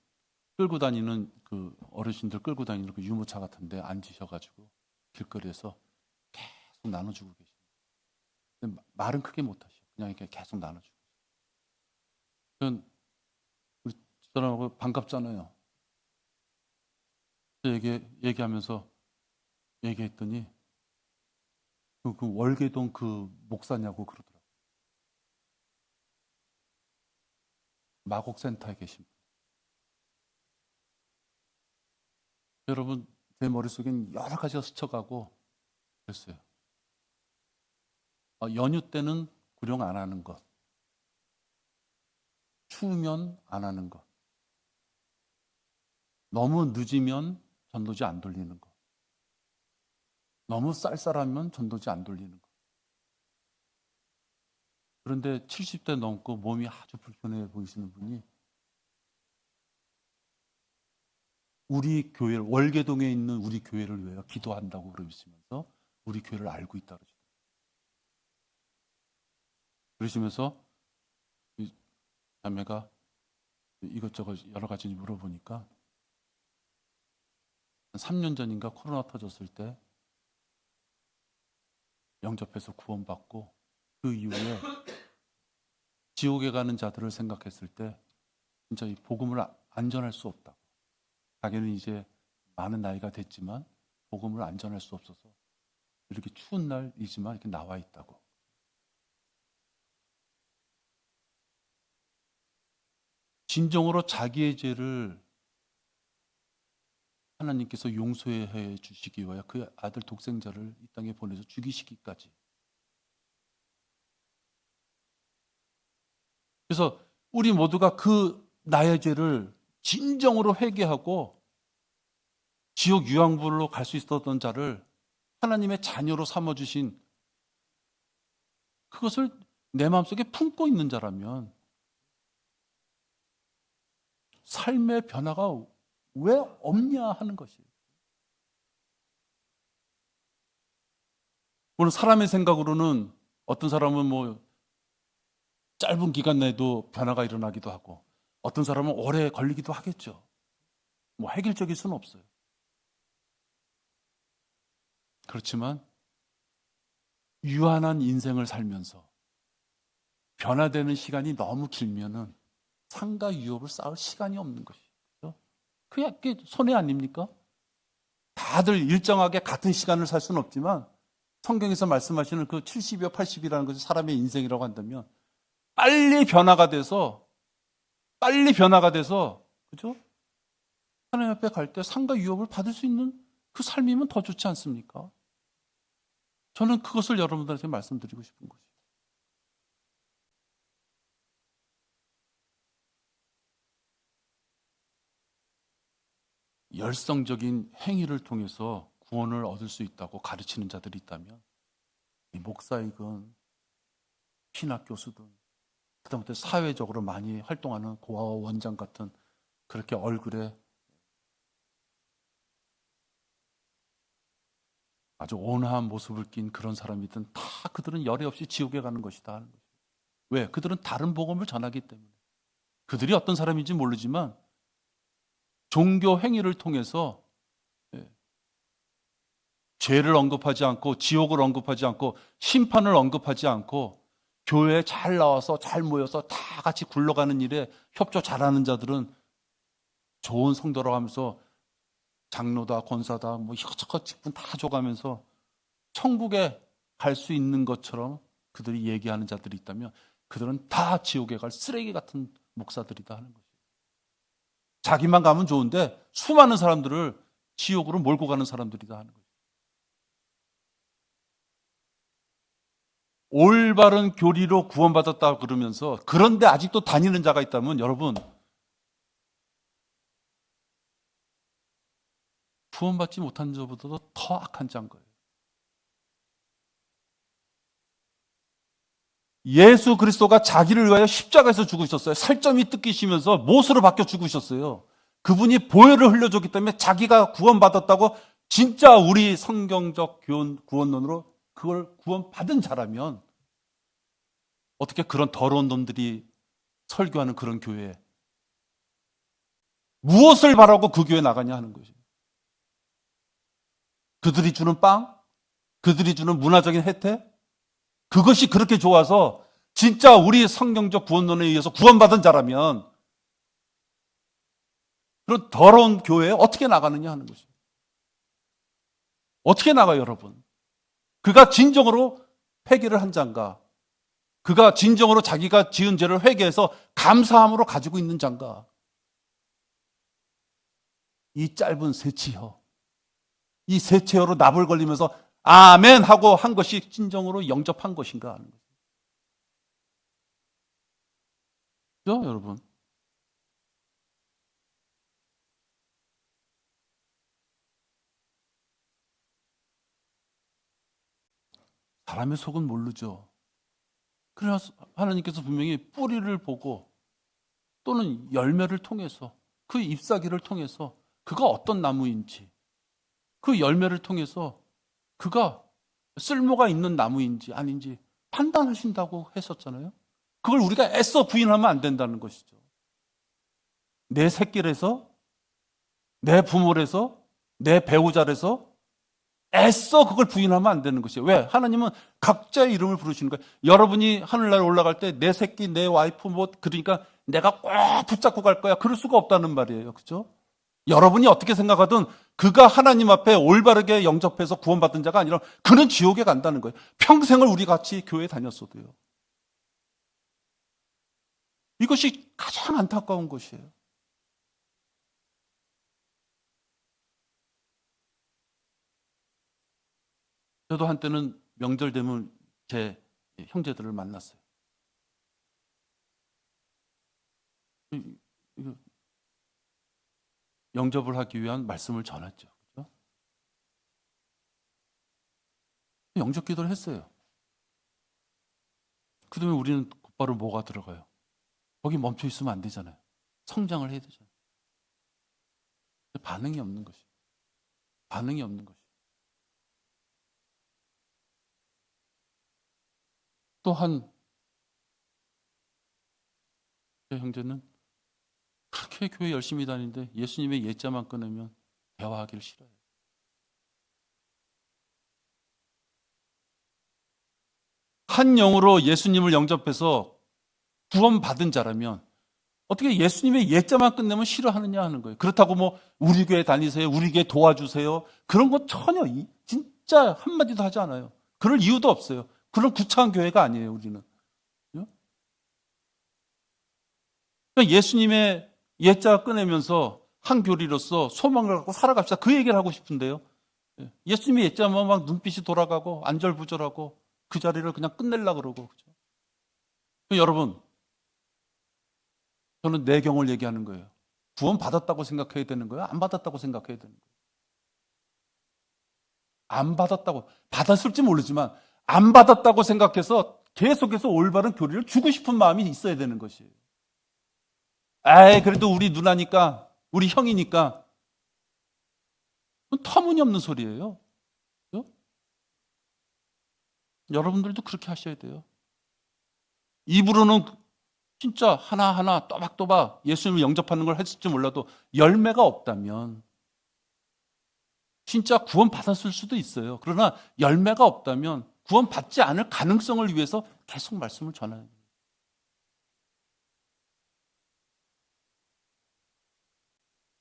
끌고 다니는 그 어르신들 끌고 다니는 그 유모차 같은데 앉으셔가지고 길거리에서 계속 나눠주고 계십니다. 근데 말은 크게 못하셔. 그냥 이렇게 계속 나눠주고. 그건 우리 사람하고 반갑잖아요. 얘기하면서 얘기했더니 그 월계동 그 목사냐고 그러더라고요. 마곡센터에 계신 분. 여러분, 제 머릿속엔 여러 가지가 스쳐가고 그랬어요. 연휴 때는 구령 안 하는 것. 추우면 안 하는 것. 너무 늦으면 전도지 안 돌리는 것. 너무 쌀쌀하면 전도지 안 돌리는 것. 그런데 70대 넘고 몸이 아주 불편해 보이시는 분이 우리 교회를, 월계동에 있는 우리 교회를 위해 기도한다고 그러시면서 우리 교회를 알고 있다 그러시면서 이 자매가 이것저것 여러 가지 물어보니까 3년 전인가 코로나 터졌을 때 영접해서 구원받고 그 이후에 지옥에 가는 자들을 생각했을 때 진짜 이 복음을 안전할 수 없다. 자기는 이제 많은 나이가 됐지만 복음을 안전할 수 없어서 이렇게 추운 날이지만 이렇게 나와 있다고. 진정으로 자기의 죄를 하나님께서 용서해 주시기 위하여 그 아들 독생자를 이 땅에 보내서 죽이시기까지. 그래서 우리 모두가 그 나의 죄를 진정으로 회개하고 지옥 유황불로 갈 수 있었던 자를 하나님의 자녀로 삼아주신 그것을 내 마음속에 품고 있는 자라면 삶의 변화가 왜 없냐 하는 것이에요. 물론 사람의 생각으로는 어떤 사람은 뭐 짧은 기간 내도 변화가 일어나기도 하고 어떤 사람은 오래 걸리기도 하겠죠. 뭐 획일적일 수는 없어요. 그렇지만 유한한 인생을 살면서 변화되는 시간이 너무 길면은 상가 유업을 쌓을 시간이 없는 것이죠. 그게 손해 아닙니까? 다들 일정하게 같은 시간을 살 수는 없지만 성경에서 말씀하시는 그 70이요 80이라는 것이 사람의 인생이라고 한다면 빨리 변화가 돼서 그죠? 하나님 앞에 갈 때 상가 유업을 받을 수 있는 그 삶이면 더 좋지 않습니까? 저는 그것을 여러분들한테 말씀드리고 싶은 것이에요. 열성적인 행위를 통해서 구원을 얻을 수 있다고 가르치는 자들이 있다면 이 목사이건 신학 교수든 하다못해 사회적으로 많이 활동하는 고아와 원장 같은 그렇게 얼굴에 아주 온화한 모습을 띈 그런 사람이든 다 그들은 열애 없이 지옥에 가는 것이다 하는 거죠. 왜? 그들은 다른 복음을 전하기 때문에. 그들이 어떤 사람인지 모르지만 종교 행위를 통해서 죄를 언급하지 않고 지옥을 언급하지 않고 심판을 언급하지 않고 교회에 잘 나와서 잘 모여서 다 같이 굴러가는 일에 협조 잘하는 자들은 좋은 성도라고 하면서 장로다 권사다 뭐 이것저것 직분 다 줘가면서 천국에 갈 수 있는 것처럼 그들이 얘기하는 자들이 있다면 그들은 다 지옥에 갈 쓰레기 같은 목사들이다 하는 거죠. 자기만 가면 좋은데 수많은 사람들을 지옥으로 몰고 가는 사람들이다 하는 거죠. 올바른 교리로 구원받았다 그러면서 그런데 아직도 다니는 자가 있다면 여러분 구원받지 못한 자보다도 더 악한 자인 거예요. 예수 그리스도가 자기를 위하여 십자가에서 죽으셨어요. 살점이 뜯기시면서 못으로 바뀌어 죽으셨어요. 그분이 보혈을 흘려줬기 때문에 자기가 구원받았다고 진짜 우리 성경적 구원론으로 그걸 구원받은 자라면 어떻게 그런 더러운 놈들이 설교하는 그런 교회에 무엇을 바라고 그 교회에 나가냐 하는 거죠. 그들이 주는 빵? 그들이 주는 문화적인 혜택? 그것이 그렇게 좋아서 진짜 우리 성경적 구원론에 의해서 구원받은 자라면 그런 더러운 교회에 어떻게 나가느냐 하는 것이죠. 어떻게 나가요, 여러분? 그가 진정으로 회개를 한 자인가? 그가 진정으로 자기가 지은 죄를 회개해서 감사함으로 가지고 있는 자인가? 이 짧은 세치혀, 이 세치혀로 납을 걸리면서 아멘 하고 한 것이 진정으로 영접한 것인가 하는 거죠. 그죠, 여러분? 사람의 속은 모르죠. 그래서 하나님께서 분명히 뿌리를 보고 또는 열매를 통해서 그 잎사귀를 통해서 그가 어떤 나무인지 그 열매를 통해서 그가 쓸모가 있는 나무인지 아닌지 판단하신다고 했었잖아요. 그걸 우리가 애써 부인하면 안 된다는 것이죠. 내 새끼라서, 내 부모라서, 내 배우자라서 애써 그걸 부인하면 안 되는 것이에요. 왜? 하나님은 각자의 이름을 부르시는 거예요. 여러분이 하늘나라에 올라갈 때 내 새끼, 내 와이프 뭐 그러니까 내가 꼭 붙잡고 갈 거야. 그럴 수가 없다는 말이에요. 그렇죠? 여러분이 어떻게 생각하든 그가 하나님 앞에 올바르게 영접해서 구원받은 자가 아니라 그는 지옥에 간다는 거예요. 평생을 우리 같이 교회 다녔어도요. 이것이 가장 안타까운 것이에요. 저도 한때는 명절 되면 제 형제들을 만났어요. 영접을 하기 위한 말씀을 전했죠. 그렇죠? 영접 기도를 했어요. 그 다음에 우리는 곧바로 뭐가 들어가요? 거기 멈춰 있으면 안 되잖아요. 성장을 해야 되잖아요. 반응이 없는 것이. 반응이 없는 것이. 또한 제 형제는 그렇게 교회 열심히 다니는데 예수님의 예자만 꺼내면 대화하기를 싫어요. 한 영으로 예수님을 영접해서 구원받은 자라면 어떻게 예수님의 예자만 끝내면 싫어하느냐 하는 거예요. 그렇다고 뭐 우리 교회 다니세요, 우리 교회 도와주세요, 그런 거 전혀 진짜 한마디도 하지 않아요. 그럴 이유도 없어요. 그런 구차한 교회가 아니에요. 우리는. 그러니까 예수님의 예자 꺼내면서 한 교리로서 소망을 갖고 살아갑시다. 그 얘기를 하고 싶은데요. 예수님의 예자만 막 눈빛이 돌아가고 안절부절하고 그 자리를 그냥 끝내려고 그러고. 그렇죠? 여러분, 저는 내 경우를 얘기하는 거예요. 구원 받았다고 생각해야 되는 거예요? 안 받았다고 생각해야 되는 거예요? 안 받았다고. 받았을지 모르지만 안 받았다고 생각해서 계속해서 올바른 교리를 주고 싶은 마음이 있어야 되는 것이에요. 에이, 그래도 우리 누나니까, 우리 형이니까. 그건 터무니없는 소리예요. 그죠? 여러분들도 그렇게 하셔야 돼요. 입으로는 진짜 하나하나 또박또박 예수님을 영접하는 걸 했을지 몰라도 열매가 없다면 진짜 구원 받았을 수도 있어요. 그러나 열매가 없다면 구원 받지 않을 가능성을 위해서 계속 말씀을 전하는 거예요.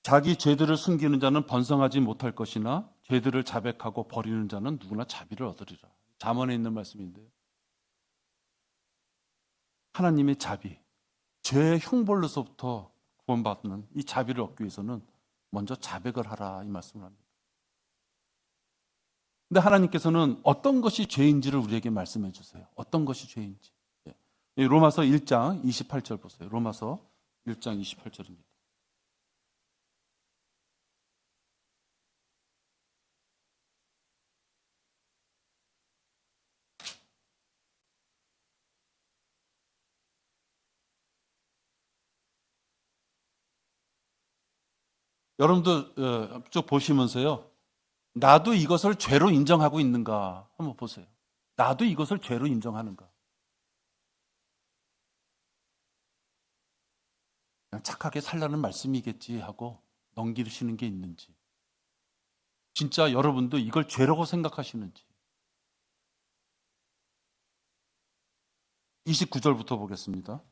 자기 죄들을 숨기는 자는 번성하지 못할 것이나 죄들을 자백하고 버리는 자는 누구나 자비를 얻으리라. 잠언에 있는 말씀인데요. 하나님의 자비, 죄의 형벌로서부터 구원받는 이 자비를 얻기 위해서는 먼저 자백을 하라 이 말씀을 합니다. 근데 하나님께서는 어떤 것이 죄인지를 우리에게 말씀해 주세요. 어떤 것이 죄인지. 로마서 1장 28절 보세요. 로마서 1장 28절입니다. 여러분도 쭉 보시면서요. 나도 이것을 죄로 인정하고 있는가 한번 보세요. 나도 이것을 죄로 인정하는가. 그냥 착하게 살라는 말씀이겠지 하고 넘기시는 게 있는지. 진짜 여러분도 이걸 죄라고 생각하시는지. 29절부터 보겠습니다.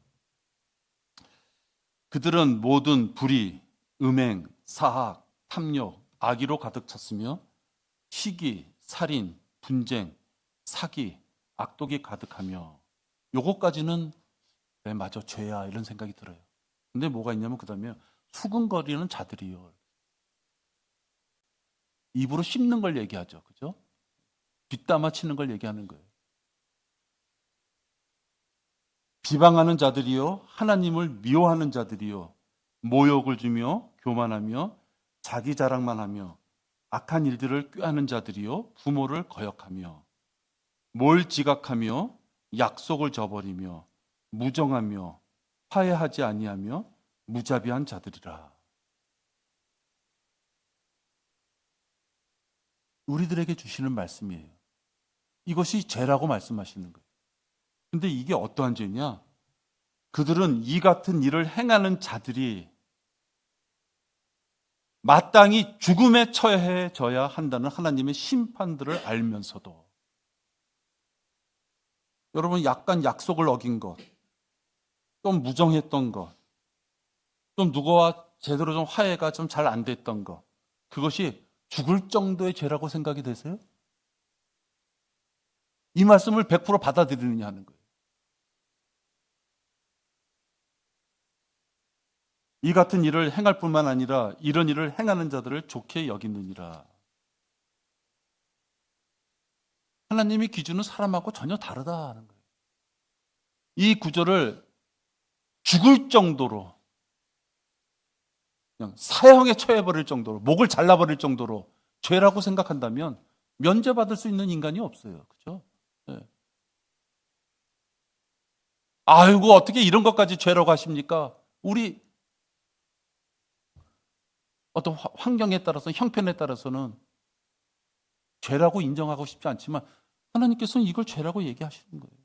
그들은 모든 불의, 음행, 사악, 탐욕, 악의로 가득 찼으며 시기, 살인, 분쟁, 사기, 악독이 가득하며 요거까지는 네, 맞아, 죄야 이런 생각이 들어요. 근데 뭐가 있냐면 그 다음에 수근거리는 자들이요. 입으로 씹는 걸 얘기하죠. 그죠? 뒷담화 치는 걸 얘기하는 거예요. 비방하는 자들이요. 하나님을 미워하는 자들이요. 모욕을 주며 교만하며 자기 자랑만 하며 악한 일들을 꾀하는 자들이요. 부모를 거역하며 뭘 지각하며 약속을 저버리며 무정하며 화해하지 아니하며 무자비한 자들이라. 우리들에게 주시는 말씀이에요. 이것이 죄라고 말씀하시는 거예요. 근데 이게 어떠한 죄냐? 그들은 이 같은 일을 행하는 자들이 마땅히 죽음에 처해져야 한다는 하나님의 심판들을 알면서도 여러분 약간 약속을 어긴 것, 좀 무정했던 것, 좀 누구와 제대로 좀 화해가 좀 잘 안 됐던 것, 그것이 죽을 정도의 죄라고 생각이 되세요? 이 말씀을 100% 받아들이느냐 하는 거예요. 이 같은 일을 행할 뿐만 아니라 이런 일을 행하는 자들을 좋게 여기느니라. 하나님의 기준은 사람하고 전혀 다르다는 거예요. 이 구절을 죽을 정도로 그냥 사형에 처해버릴 정도로 목을 잘라버릴 정도로 죄라고 생각한다면 면제받을 수 있는 인간이 없어요. 그렇죠? 네. 아이고 어떻게 이런 것까지 죄라고 하십니까? 우리 어떤 환경에 따라서 형편에 따라서는 죄라고 인정하고 싶지 않지만 하나님께서는 이걸 죄라고 얘기하시는 거예요.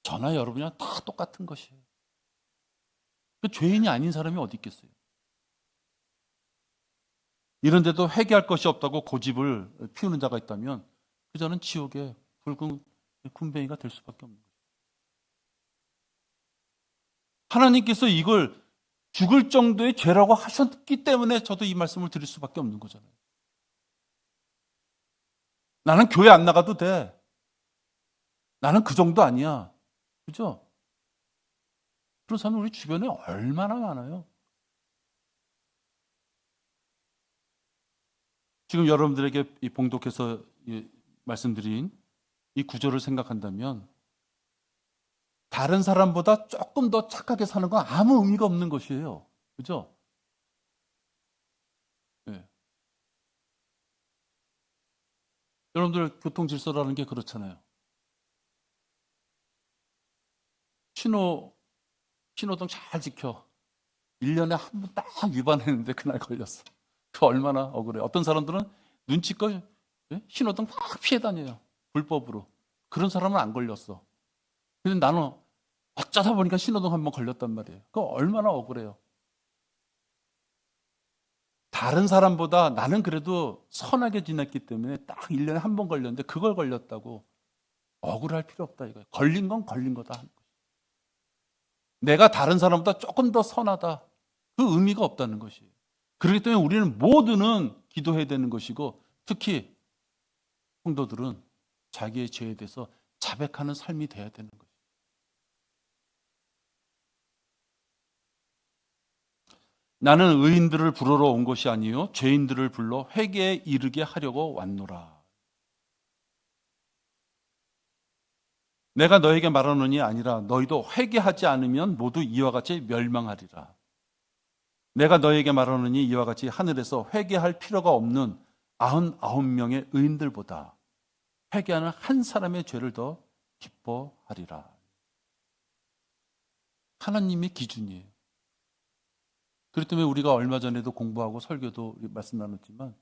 저나 여러분이랑 다 똑같은 것이에요. 그 죄인이 아닌 사람이 어디 있겠어요? 이런데도 회개할 것이 없다고 고집을 피우는 자가 있다면 그 자는 지옥의 붉은 군뱅이가 될 수밖에 없는 거예요. 하나님께서 이걸 죽을 정도의 죄라고 하셨기 때문에 저도 이 말씀을 드릴 수밖에 없는 거잖아요. 나는 교회 안 나가도 돼. 나는 그 정도 아니야. 그죠? 그런 사람은 우리 주변에 얼마나 많아요. 지금 여러분들에게 이 봉독해서 말씀드린 이 구절을 생각한다면 다른 사람보다 조금 더 착하게 사는 건 아무 의미가 없는 것이에요. 그죠? 네. 여러분들 교통 질서라는 게 그렇잖아요. 신호등 잘 지켜. 1년에 한 번 딱 위반했는데 그날 걸렸어. 그 얼마나 억울해. 어떤 사람들은 눈치껏 신호등 막 피해 다녀요. 불법으로. 그런 사람은 안 걸렸어. 근데 나는 어쩌다 보니까 신호등 한 번 걸렸단 말이에요. 그거 얼마나 억울해요. 다른 사람보다 나는 그래도 선하게 지냈기 때문에 딱 1년에 한 번 걸렸는데 그걸 걸렸다고 억울할 필요 없다 이거예요. 걸린 건 걸린 거다. 내가 다른 사람보다 조금 더 선하다. 그 의미가 없다는 것이에요. 그렇기 때문에 우리는 모두는 기도해야 되는 것이고 특히 성도들은 자기의 죄에 대해서 자백하는 삶이 돼야 되는 것이에요. 나는 의인들을 부르러 온 것이 아니요 죄인들을 불러 회개에 이르게 하려고 왔노라. 내가 너에게 말하노니 아니라 너희도 회개하지 않으면 모두 이와 같이 멸망하리라. 내가 너에게 말하노니 이와 같이 하늘에서 회개할 필요가 없는 99명의 의인들보다 회개하는 한 사람의 죄를 더 기뻐하리라. 하나님의 기준이에요. 그렇기 때문에 우리가 얼마 전에도 공부하고 설교도 말씀 나눴지만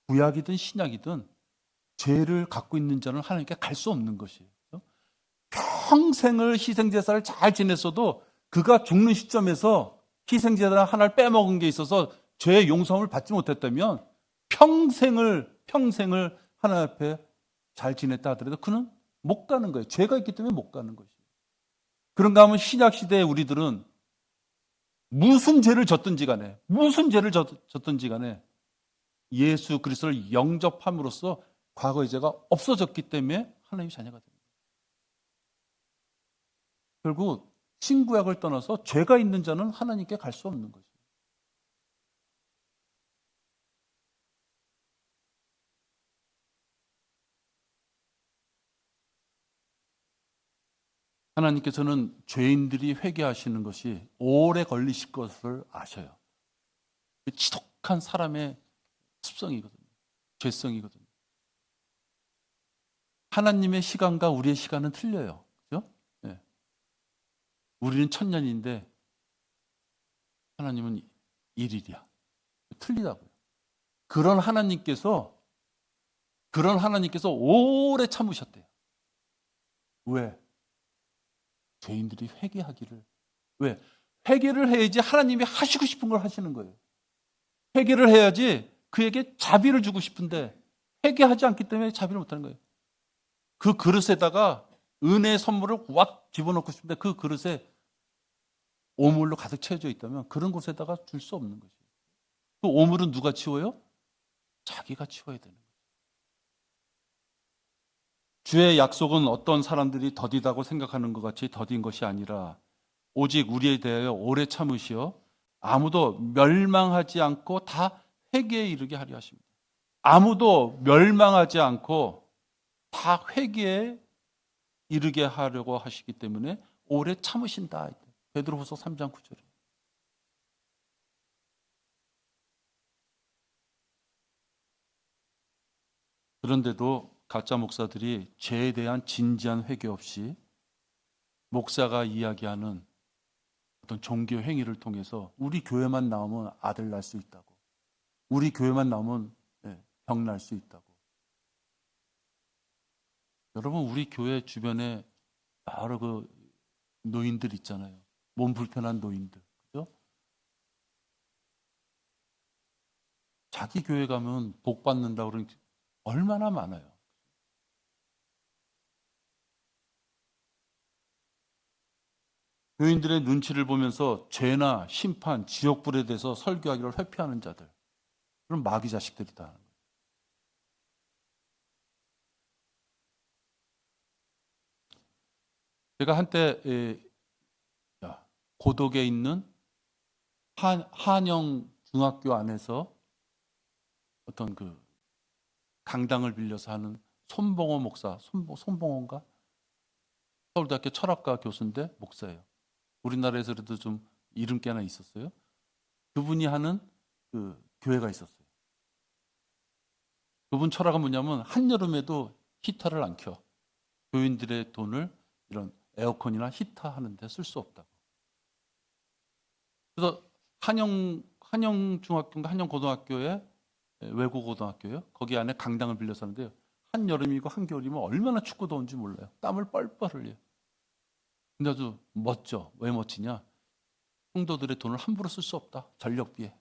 구약이든 신약이든 죄를 갖고 있는 자는 하나님께 갈 수 없는 것이에요. 평생을 희생제사를 잘 지냈어도 그가 죽는 시점에서 희생제사 하나를 빼먹은 게 있어서 죄의 용서를 받지 못했다면 평생을 하나님 앞에 잘 지냈다 하더라도 그는 못 가는 거예요. 죄가 있기 때문에 못 가는 것이에요. 그런가 하면 신약 시대에 우리들은 무슨 죄를 졌든지 간에 예수 그리스도를 영접함으로써 과거의 죄가 없어졌기 때문에 하나님의 자녀가 됩니다. 결국 신구약을 떠나서 죄가 있는 자는 하나님께 갈 수 없는 거죠. 하나님께서는 죄인들이 회개하시는 것이 오래 걸리실 것을 아셔요. 지독한 사람의 습성이거든요. 죄성이거든요. 하나님의 시간과 우리의 시간은 틀려요. 그렇죠? 네. 우리는 1000년인데 하나님은 1일이야. 틀리다고요. 그런 하나님께서 오래 참으셨대요. 왜? 죄인들이 회개하기를. 왜? 회개를 해야지 하나님이 하시고 싶은 걸 하시는 거예요. 회개를 해야지 그에게 자비를 주고 싶은데 회개하지 않기 때문에 자비를 못하는 거예요. 그 그릇에다가 은혜의 선물을 왁 집어넣고 싶은데 그 그릇에 오물로 가득 채워져 있다면 그런 곳에다가 줄 수 없는 거죠. 그 오물은 누가 치워요? 자기가 치워야 되는 거예요. 주의 약속은 어떤 사람들이 더디다고 생각하는 것 같이 더딘 것이 아니라 오직 우리에 대하여 오래 참으시어 아무도 멸망하지 않고 다 회개에 이르게 하려 하십니다. 아무도 멸망하지 않고 다 회개에 이르게 하려고 하시기 때문에 오래 참으신다. 베드로후서 3장 9절에. 그런데도 가짜 목사들이 죄에 대한 진지한 회개 없이 목사가 이야기하는 어떤 종교 행위를 통해서 우리 교회만 나오면 아들 낳을 수 있다고, 우리 교회만 나오면 병 날 수 있다고. 여러분, 우리 교회 주변에 여러 그 노인들 있잖아요. 몸 불편한 노인들, 그죠? 자기 교회 가면 복 받는다 그러는 게 얼마나 많아요. 교인들의 눈치를 보면서 죄나 심판, 지옥불에 대해서 설교하기를 회피하는 자들, 그런 마귀 자식들이다. 제가 한때 고덕에 있는 한영 중학교 안에서 어떤 그 강당을 빌려서 하는 손봉호 목사, 손봉호인가? 서울대학교 철학과 교수인데 목사예요. 우리나라에서도 좀 이름 꽤나 있었어요. 그분이 하는 그 교회가 있었어요. 그분 철학은 뭐냐면 한여름에도 히터를 안 켜. 교인들의 돈을 이런 에어컨이나 히터 하는 데 쓸 수 없다고. 그래서 한영중학교인가 한영고등학교에 외고고등학교예요. 거기 안에 강당을 빌려서 하는데요. 한여름이고 한겨울이면 얼마나 축구 더운지 몰라요. 땀을 뻘뻘 흘려요. 근데 아주 멋져. 왜 멋지냐? 성도들의 돈을 함부로 쓸 수 없다. 전력비에.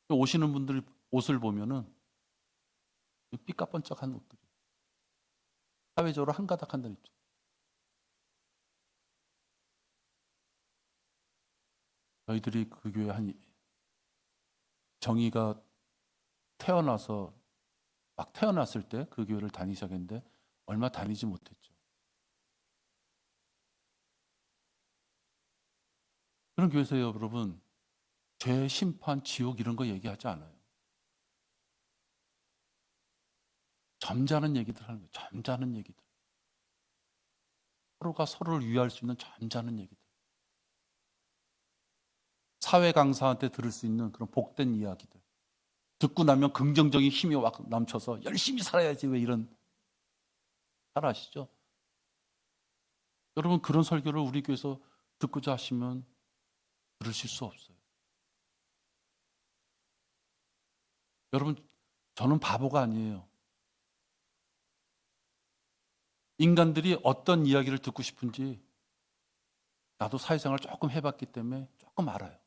오시는 분들 옷을 보면은 삐까번쩍한 옷들이 사회적으로 한가닥한다는 입장. 저희들이 그 교회 한 정의가 태어나서 막 태어났을 때 그 교회를 다니기 시작했는데 얼마 다니지 못했죠. 그런 교회에서 여러분 죄, 심판, 지옥 이런 거 얘기하지 않아요. 점잖은 얘기들 하는 거예요. 점잖은 얘기들. 서로가 서로를 위할 수 있는 점잖은 얘기들. 사회 강사한테 들을 수 있는 그런 복된 이야기들. 듣고 나면 긍정적인 힘이 막 넘쳐서 열심히 살아야지 왜 이런. 잘 아시죠? 여러분 그런 설교를 우리 교회에서 듣고자 하시면 들으실 수 없어요. 여러분 저는 바보가 아니에요. 인간들이 어떤 이야기를 듣고 싶은지 나도 사회생활 조금 해봤기 때문에 조금 알아요.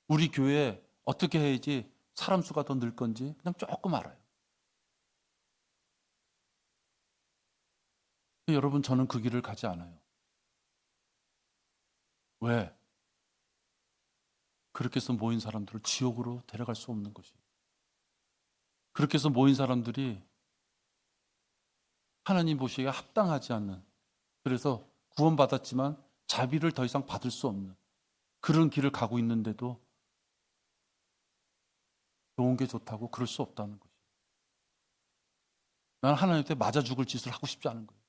우리 교회에 어떻게 해야지 사람 수가 더 늘 건지 그냥 조금 알아요. 여러분 저는 그 길을 가지 않아요. 왜? 그렇게 해서 모인 사람들을 지옥으로 데려갈 수 없는 것이에요. 그렇게 해서 모인 사람들이 하나님 보시기에 합당하지 않는, 그래서 구원받았지만 자비를 더 이상 받을 수 없는 그런 길을 가고 있는데도 좋은 게 좋다고 그럴 수 없다는 것이에요. 나는 하나님한테 맞아 죽을 짓을 하고 싶지 않은 거예요.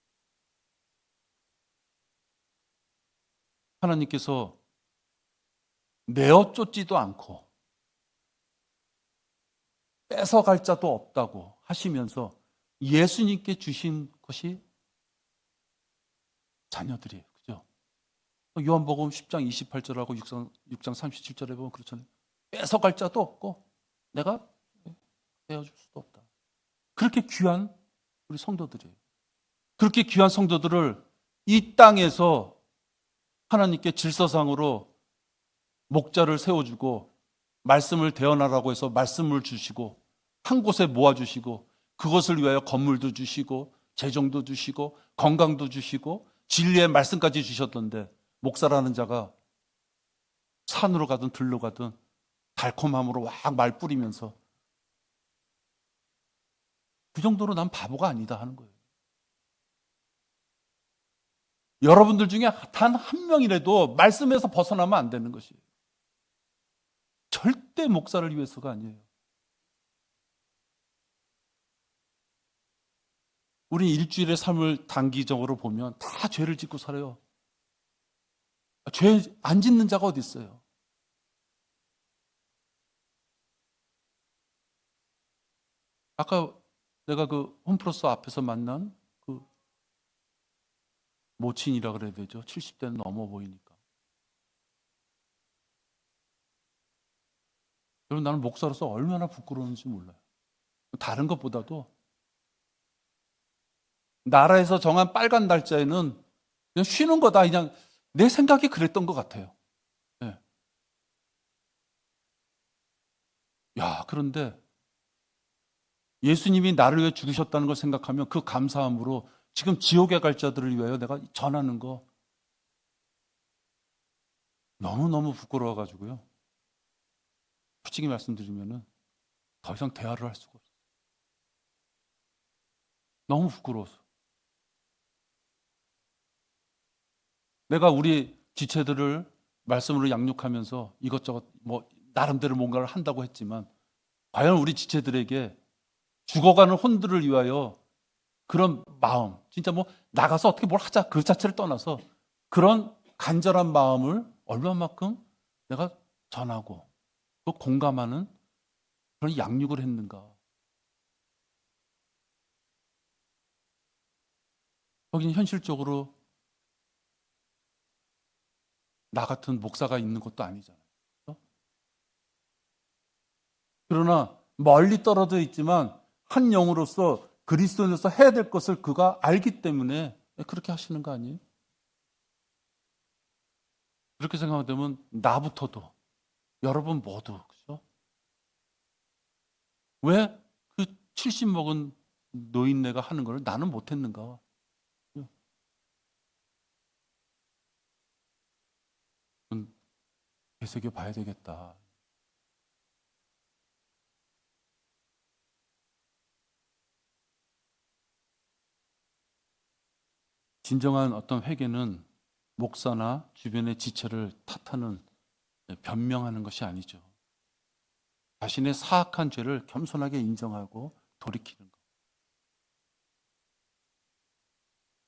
하나님께서 내어 쫓지도 않고 뺏어갈 자도 없다고 하시면서 예수님께 주신 것이 자녀들이에요. 그죠? 요한복음 10장 28절하고 6장 37절에 보면 그렇잖아요. 뺏어갈 자도 없고 내가 내어줄 수도 없다. 그렇게 귀한 우리 성도들이에요. 그렇게 귀한 성도들을 이 땅에서 하나님께 질서상으로 목자를 세워주고 말씀을 대언하라고 해서 말씀을 주시고 한 곳에 모아주시고 그것을 위하여 건물도 주시고 재정도 주시고 건강도 주시고 진리의 말씀까지 주셨던데 목사라는 자가 산으로 가든 들로 가든 달콤함으로 막 말 뿌리면서 그 정도로 난 바보가 아니다 하는 거예요. 여러분들 중에 단 한 명이라도 말씀에서 벗어나면 안 되는 것이에요. 절대 목사를 위해서가 아니에요. 우리 일주일의 삶을 단기적으로 보면 다 죄를 짓고 살아요. 죄 안 짓는 자가 어디 있어요? 아까 내가 그 홈플러스 앞에서 만난 그 모친이라 그래야 되죠. 70대는 넘어 보이니까. 여러분 나는 목사로서 얼마나 부끄러운지 몰라요. 다른 것보다도 나라에서 정한 빨간 날짜에는 그냥 쉬는 거다. 그냥 내 생각이 그랬던 것 같아요. 네. 야, 그런데 예수님이 나를 위해 죽으셨다는 걸 생각하면 그 감사함으로 지금 지옥에 갈 자들을 위하여 내가 전하는 거 너무너무 부끄러워가지고요. 솔직히 말씀드리면은 더 이상 대화를 할 수가 없어요. 너무 부끄러워서. 내가 우리 지체들을 말씀으로 양육하면서 이것저것 뭐 나름대로 뭔가를 한다고 했지만 과연 우리 지체들에게 죽어가는 혼들을 위하여 그런 마음, 진짜 뭐 나가서 어떻게 뭘 하자 그 자체를 떠나서 그런 간절한 마음을 얼마만큼 내가 전하고 그 공감하는 그런 양육을 했는가? 거기는 현실적으로 나 같은 목사가 있는 것도 아니잖아요. 그렇죠? 그러나 멀리 떨어져 있지만 한 영으로서 그리스도인으로서 해야 될 것을 그가 알기 때문에 그렇게 하시는 거 아니에요? 그렇게 생각되면 나부터도 여러분 모두 그죠? 왜 그 70 먹은 노인네가 하는 걸 나는 못했는가? 되새겨 봐야 되겠다. 진정한 어떤 회개는 목사나 주변의 지체를 탓하는 변명하는 것이 아니죠. 자신의 사악한 죄를 겸손하게 인정하고 돌이키는 것.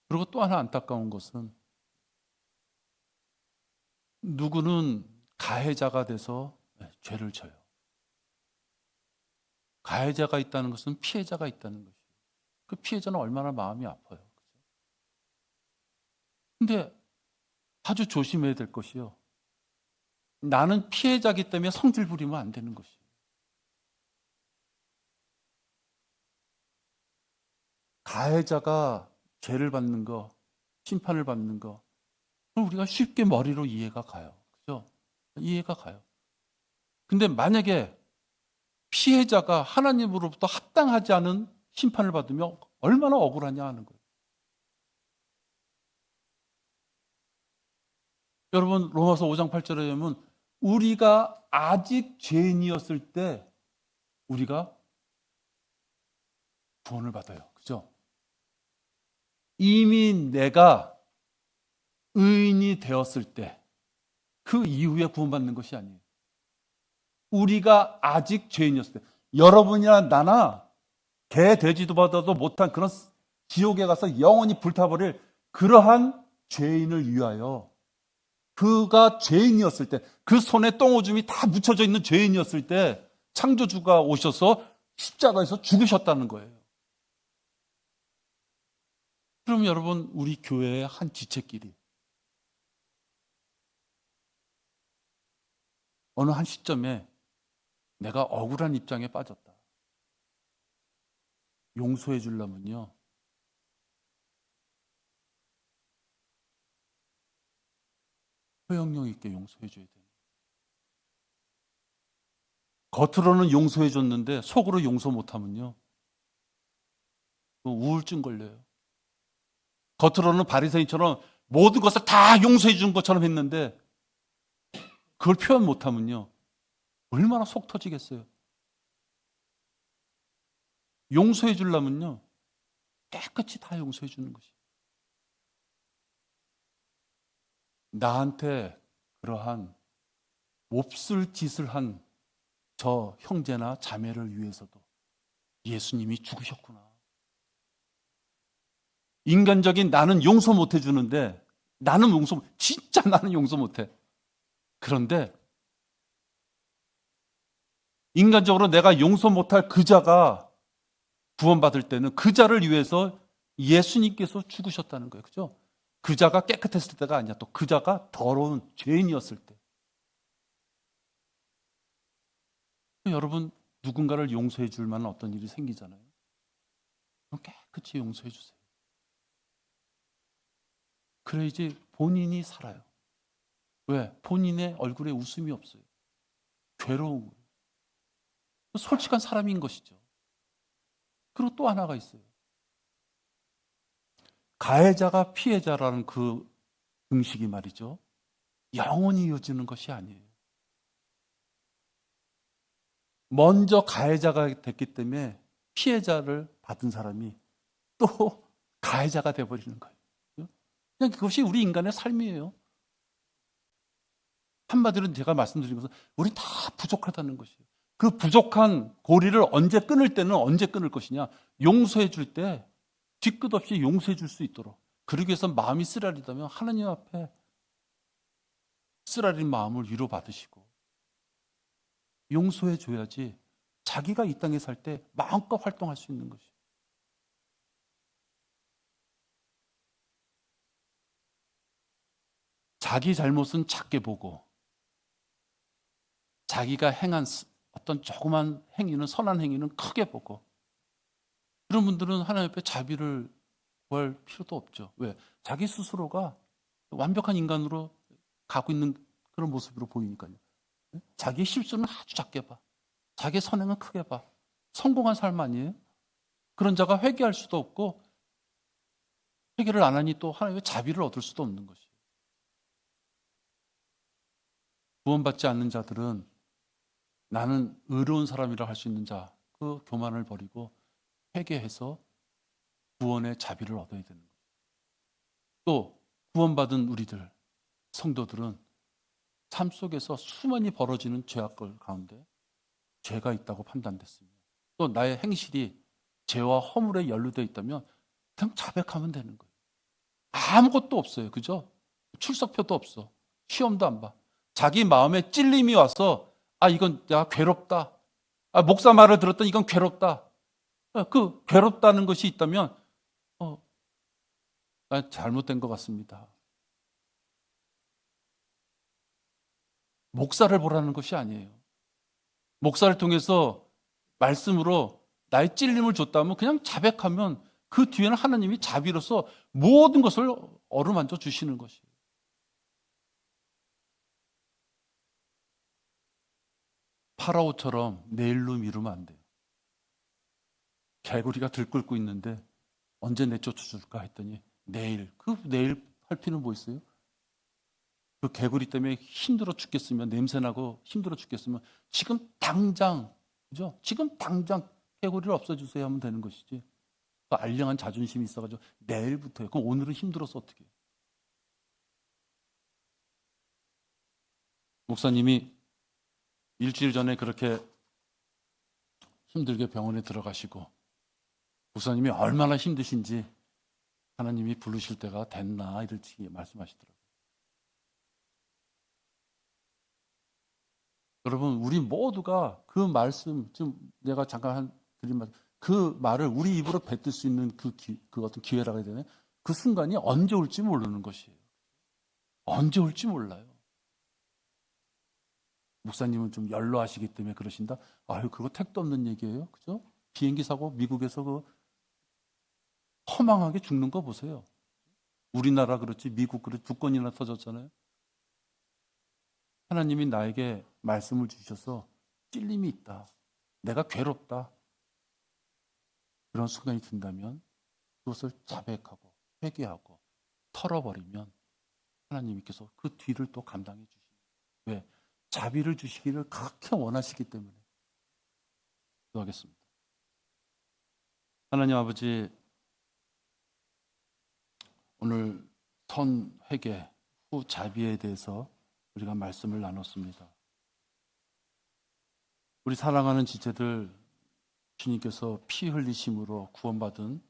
그리고 또 하나 안타까운 것은 누구는 가해자가 돼서 죄를 져요. 가해자가 있다는 것은 피해자가 있다는 것이에요. 그 피해자는 얼마나 마음이 아파요. 근데 아주 조심해야 될 것이요. 나는 피해자이기 때문에 성질 부리면 안 되는 것이에요. 가해자가 죄를 받는 거, 심판을 받는 거, 그럼 우리가 쉽게 머리로 이해가 가요. 그죠? 이해가 가요. 근데 만약에 피해자가 하나님으로부터 합당하지 않은 심판을 받으면 얼마나 억울하냐 하는 거예요. 여러분, 로마서 5장 8절에 보면 우리가 아직 죄인이었을 때 우리가 구원을 받아요. 그죠? 이미 내가 의인이 되었을 때 그 이후에 구원받는 것이 아니에요. 우리가 아직 죄인이었을 때, 여러분이나 나나 개 돼지도 받아도 못한 그런 지옥에 가서 영원히 불타버릴 그러한 죄인을 위하여, 그가 죄인이었을 때, 그 손에 똥오줌이 다 묻혀져 있는 죄인이었을 때 창조주가 오셔서 십자가에서 죽으셨다는 거예요. 그럼 여러분, 우리 교회의 한 지체끼리 어느 한 시점에 내가 억울한 입장에 빠졌다. 용서해 주려면요, 포용력 있게 용서해 줘야 돼요. 겉으로는 용서해 줬는데 속으로 용서 못하면요, 우울증 걸려요. 겉으로는 바리새인처럼 모든 것을 다 용서해 준 것처럼 했는데 그걸 표현 못하면요, 얼마나 속 터지겠어요. 용서해 주려면요, 깨끗이 다 용서해 주는 것이. 나한테 그러한 몹쓸 짓을 한 저 형제나 자매를 위해서도 예수님이 죽으셨구나. 인간적인 나는 용서 못 해주는데, 진짜 나는 용서 못 해. 그런데 인간적으로 내가 용서 못할 그 자가 구원받을 때는 그 자를 위해서 예수님께서 죽으셨다는 거예요. 그죠? 그 자가 깨끗했을 때가 아니야. 또 그 자가 더러운 죄인이었을 때. 여러분, 누군가를 용서해 줄 만한 어떤 일이 생기잖아요. 그럼 깨끗이 용서해 주세요. 그래야지 본인이 살아요. 왜? 본인의 얼굴에 웃음이 없어요. 괴로운 거예요. 솔직한 사람인 것이죠. 그리고 또 하나가 있어요. 가해자가 피해자라는 그 등식이 말이죠, 영원히 이어지는 것이 아니에요. 먼저 가해자가 됐기 때문에 피해자를 받은 사람이 또 가해자가 되어버리는 거예요. 그냥 그것이 우리 인간의 삶이에요. 한마디로 제가 말씀드린 것은 우리 다 부족하다는 것이에요. 그 부족한 고리를 언제 끊을 때는 언제 끊을 것이냐, 용서해 줄 때 뒤끝 없이 용서해 줄 수 있도록. 그러기 위해서 마음이 쓰라리다면 하나님 앞에 쓰라린 마음을 위로받으시고, 용서해 줘야지 자기가 이 땅에 살 때 마음껏 활동할 수 있는 것이에요. 자기 잘못은 작게 보고 자기가 행한 어떤 조그만 행위는, 선한 행위는 크게 보고, 그런 분들은 하나님 앞에 자비를 구할 필요도 없죠. 왜? 자기 스스로가 완벽한 인간으로 가고 있는 그런 모습으로 보이니까요. 자기의 실수는 아주 작게 봐. 자기의 선행은 크게 봐. 성공한 삶 아니에요? 그런 자가 회개할 수도 없고, 회개를 안 하니 또 하나님의 자비를 얻을 수도 없는 것이에요. 구원받지 않는 자들은 나는 의로운 사람이라 할 수 있는 자, 그 교만을 버리고 회개해서 구원의 자비를 얻어야 되는 거예요. 또 구원받은 우리들, 성도들은 삶 속에서 수많이 벌어지는 죄악들 가운데 죄가 있다고 판단됐으며, 또 나의 행실이 죄와 허물에 연루되어 있다면 그냥 자백하면 되는 거예요. 아무것도 없어요. 그죠? 출석표도 없어. 시험도 안 봐. 자기 마음에 찔림이 와서 이건 내가 괴롭다. 목사 말을 들었더니 이건 괴롭다. 그 괴롭다는 것이 있다면 난 잘못된 것 같습니다. 목사를 보라는 것이 아니에요. 목사를 통해서 말씀으로 나의 찔림을 줬다면 그냥 자백하면 그 뒤에는 하나님이 자비로서 모든 것을 어루만져 주시는 것이에요. 파라오처럼 내일로 미루면 안 돼요. 개구리가 들끓고 있는데 언제 내쫓아줄까 했더니 내일. 그 내일 할 필요는 뭐 있어요? 그 개구리 때문에 힘들어 죽겠으면, 냄새나고 힘들어 죽겠으면 지금 당장, 그죠? 지금 당장 개구리를 없애주세요 하면 되는 것이지. 그 알량한 자존심이 있어가지고 내일부터요. 그럼 오늘은 힘들어서 어떻게 해요? 목사님이 일주일 전에 그렇게 힘들게 병원에 들어가시고, 목사님이 얼마나 힘드신지 하나님이 부르실 때가 됐나 이렇게 말씀하시더라고요. 여러분, 우리 모두가 그 말씀, 지금 내가 잠깐 드린 말, 그 말을 우리 입으로 뱉을 수 있는 그 어떤 기회라고 해야 되나요? 그 순간이 언제 올지 모르는 것이에요. 언제 올지 몰라요. 목사님은 좀 연로하시기 때문에 그러신다. 그거 택도 없는 얘기예요. 그죠? 비행기 사고 미국에서 그 허망하게 죽는 거 보세요. 우리나라 그렇지 미국 그렇지 2건이나 터졌잖아요. 하나님이 나에게 말씀을 주셔서 찔림이 있다. 내가 괴롭다. 그런 순간이 든다면 그것을 자백하고 회개하고 털어버리면 하나님께서 그 뒤를 또 감당해 주시는 거예요. 왜? 자비를 주시기를 그렇게 원하시기 때문에. 기도하겠습니다. 하나님 아버지, 오늘 선 회개 후 자비에 대해서 우리가 말씀을 나눴습니다. 우리 사랑하는 지체들, 주님께서 피 흘리심으로 구원받은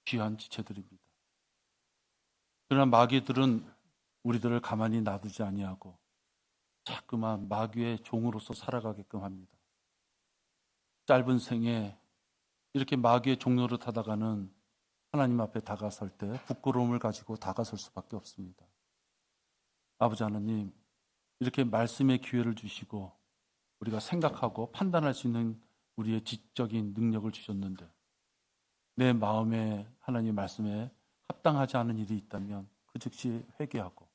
귀한 지체들입니다. 그러나 마귀들은 우리들을 가만히 놔두지 아니하고 자꾸만 마귀의 종으로서 살아가게끔 합니다. 짧은 생에 이렇게 마귀의 종로를 타다가는 하나님 앞에 다가설 때 부끄러움을 가지고 다가설 수밖에 없습니다. 아버지 하나님, 이렇게 말씀의 기회를 주시고 우리가 생각하고 판단할 수 있는 우리의 지적인 능력을 주셨는데, 내 마음에 하나님 말씀에 합당하지 않은 일이 있다면 그 즉시 회개하고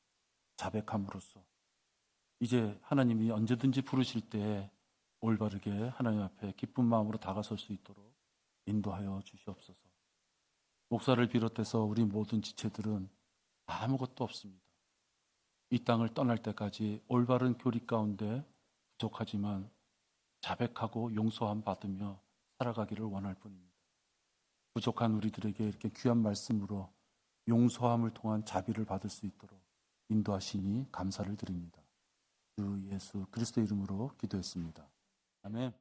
자백함으로써 이제 하나님이 언제든지 부르실 때 올바르게 하나님 앞에 기쁜 마음으로 다가설 수 있도록 인도하여 주시옵소서. 목사를 비롯해서 우리 모든 지체들은 아무것도 없습니다. 이 땅을 떠날 때까지 올바른 교리 가운데 부족하지만 자백하고 용서함 받으며 살아가기를 원할 뿐입니다. 부족한 우리들에게 이렇게 귀한 말씀으로 용서함을 통한 자비를 받을 수 있도록 인도하시니 감사를 드립니다. 주 예수 그리스도 이름으로 기도했습니다. 아멘.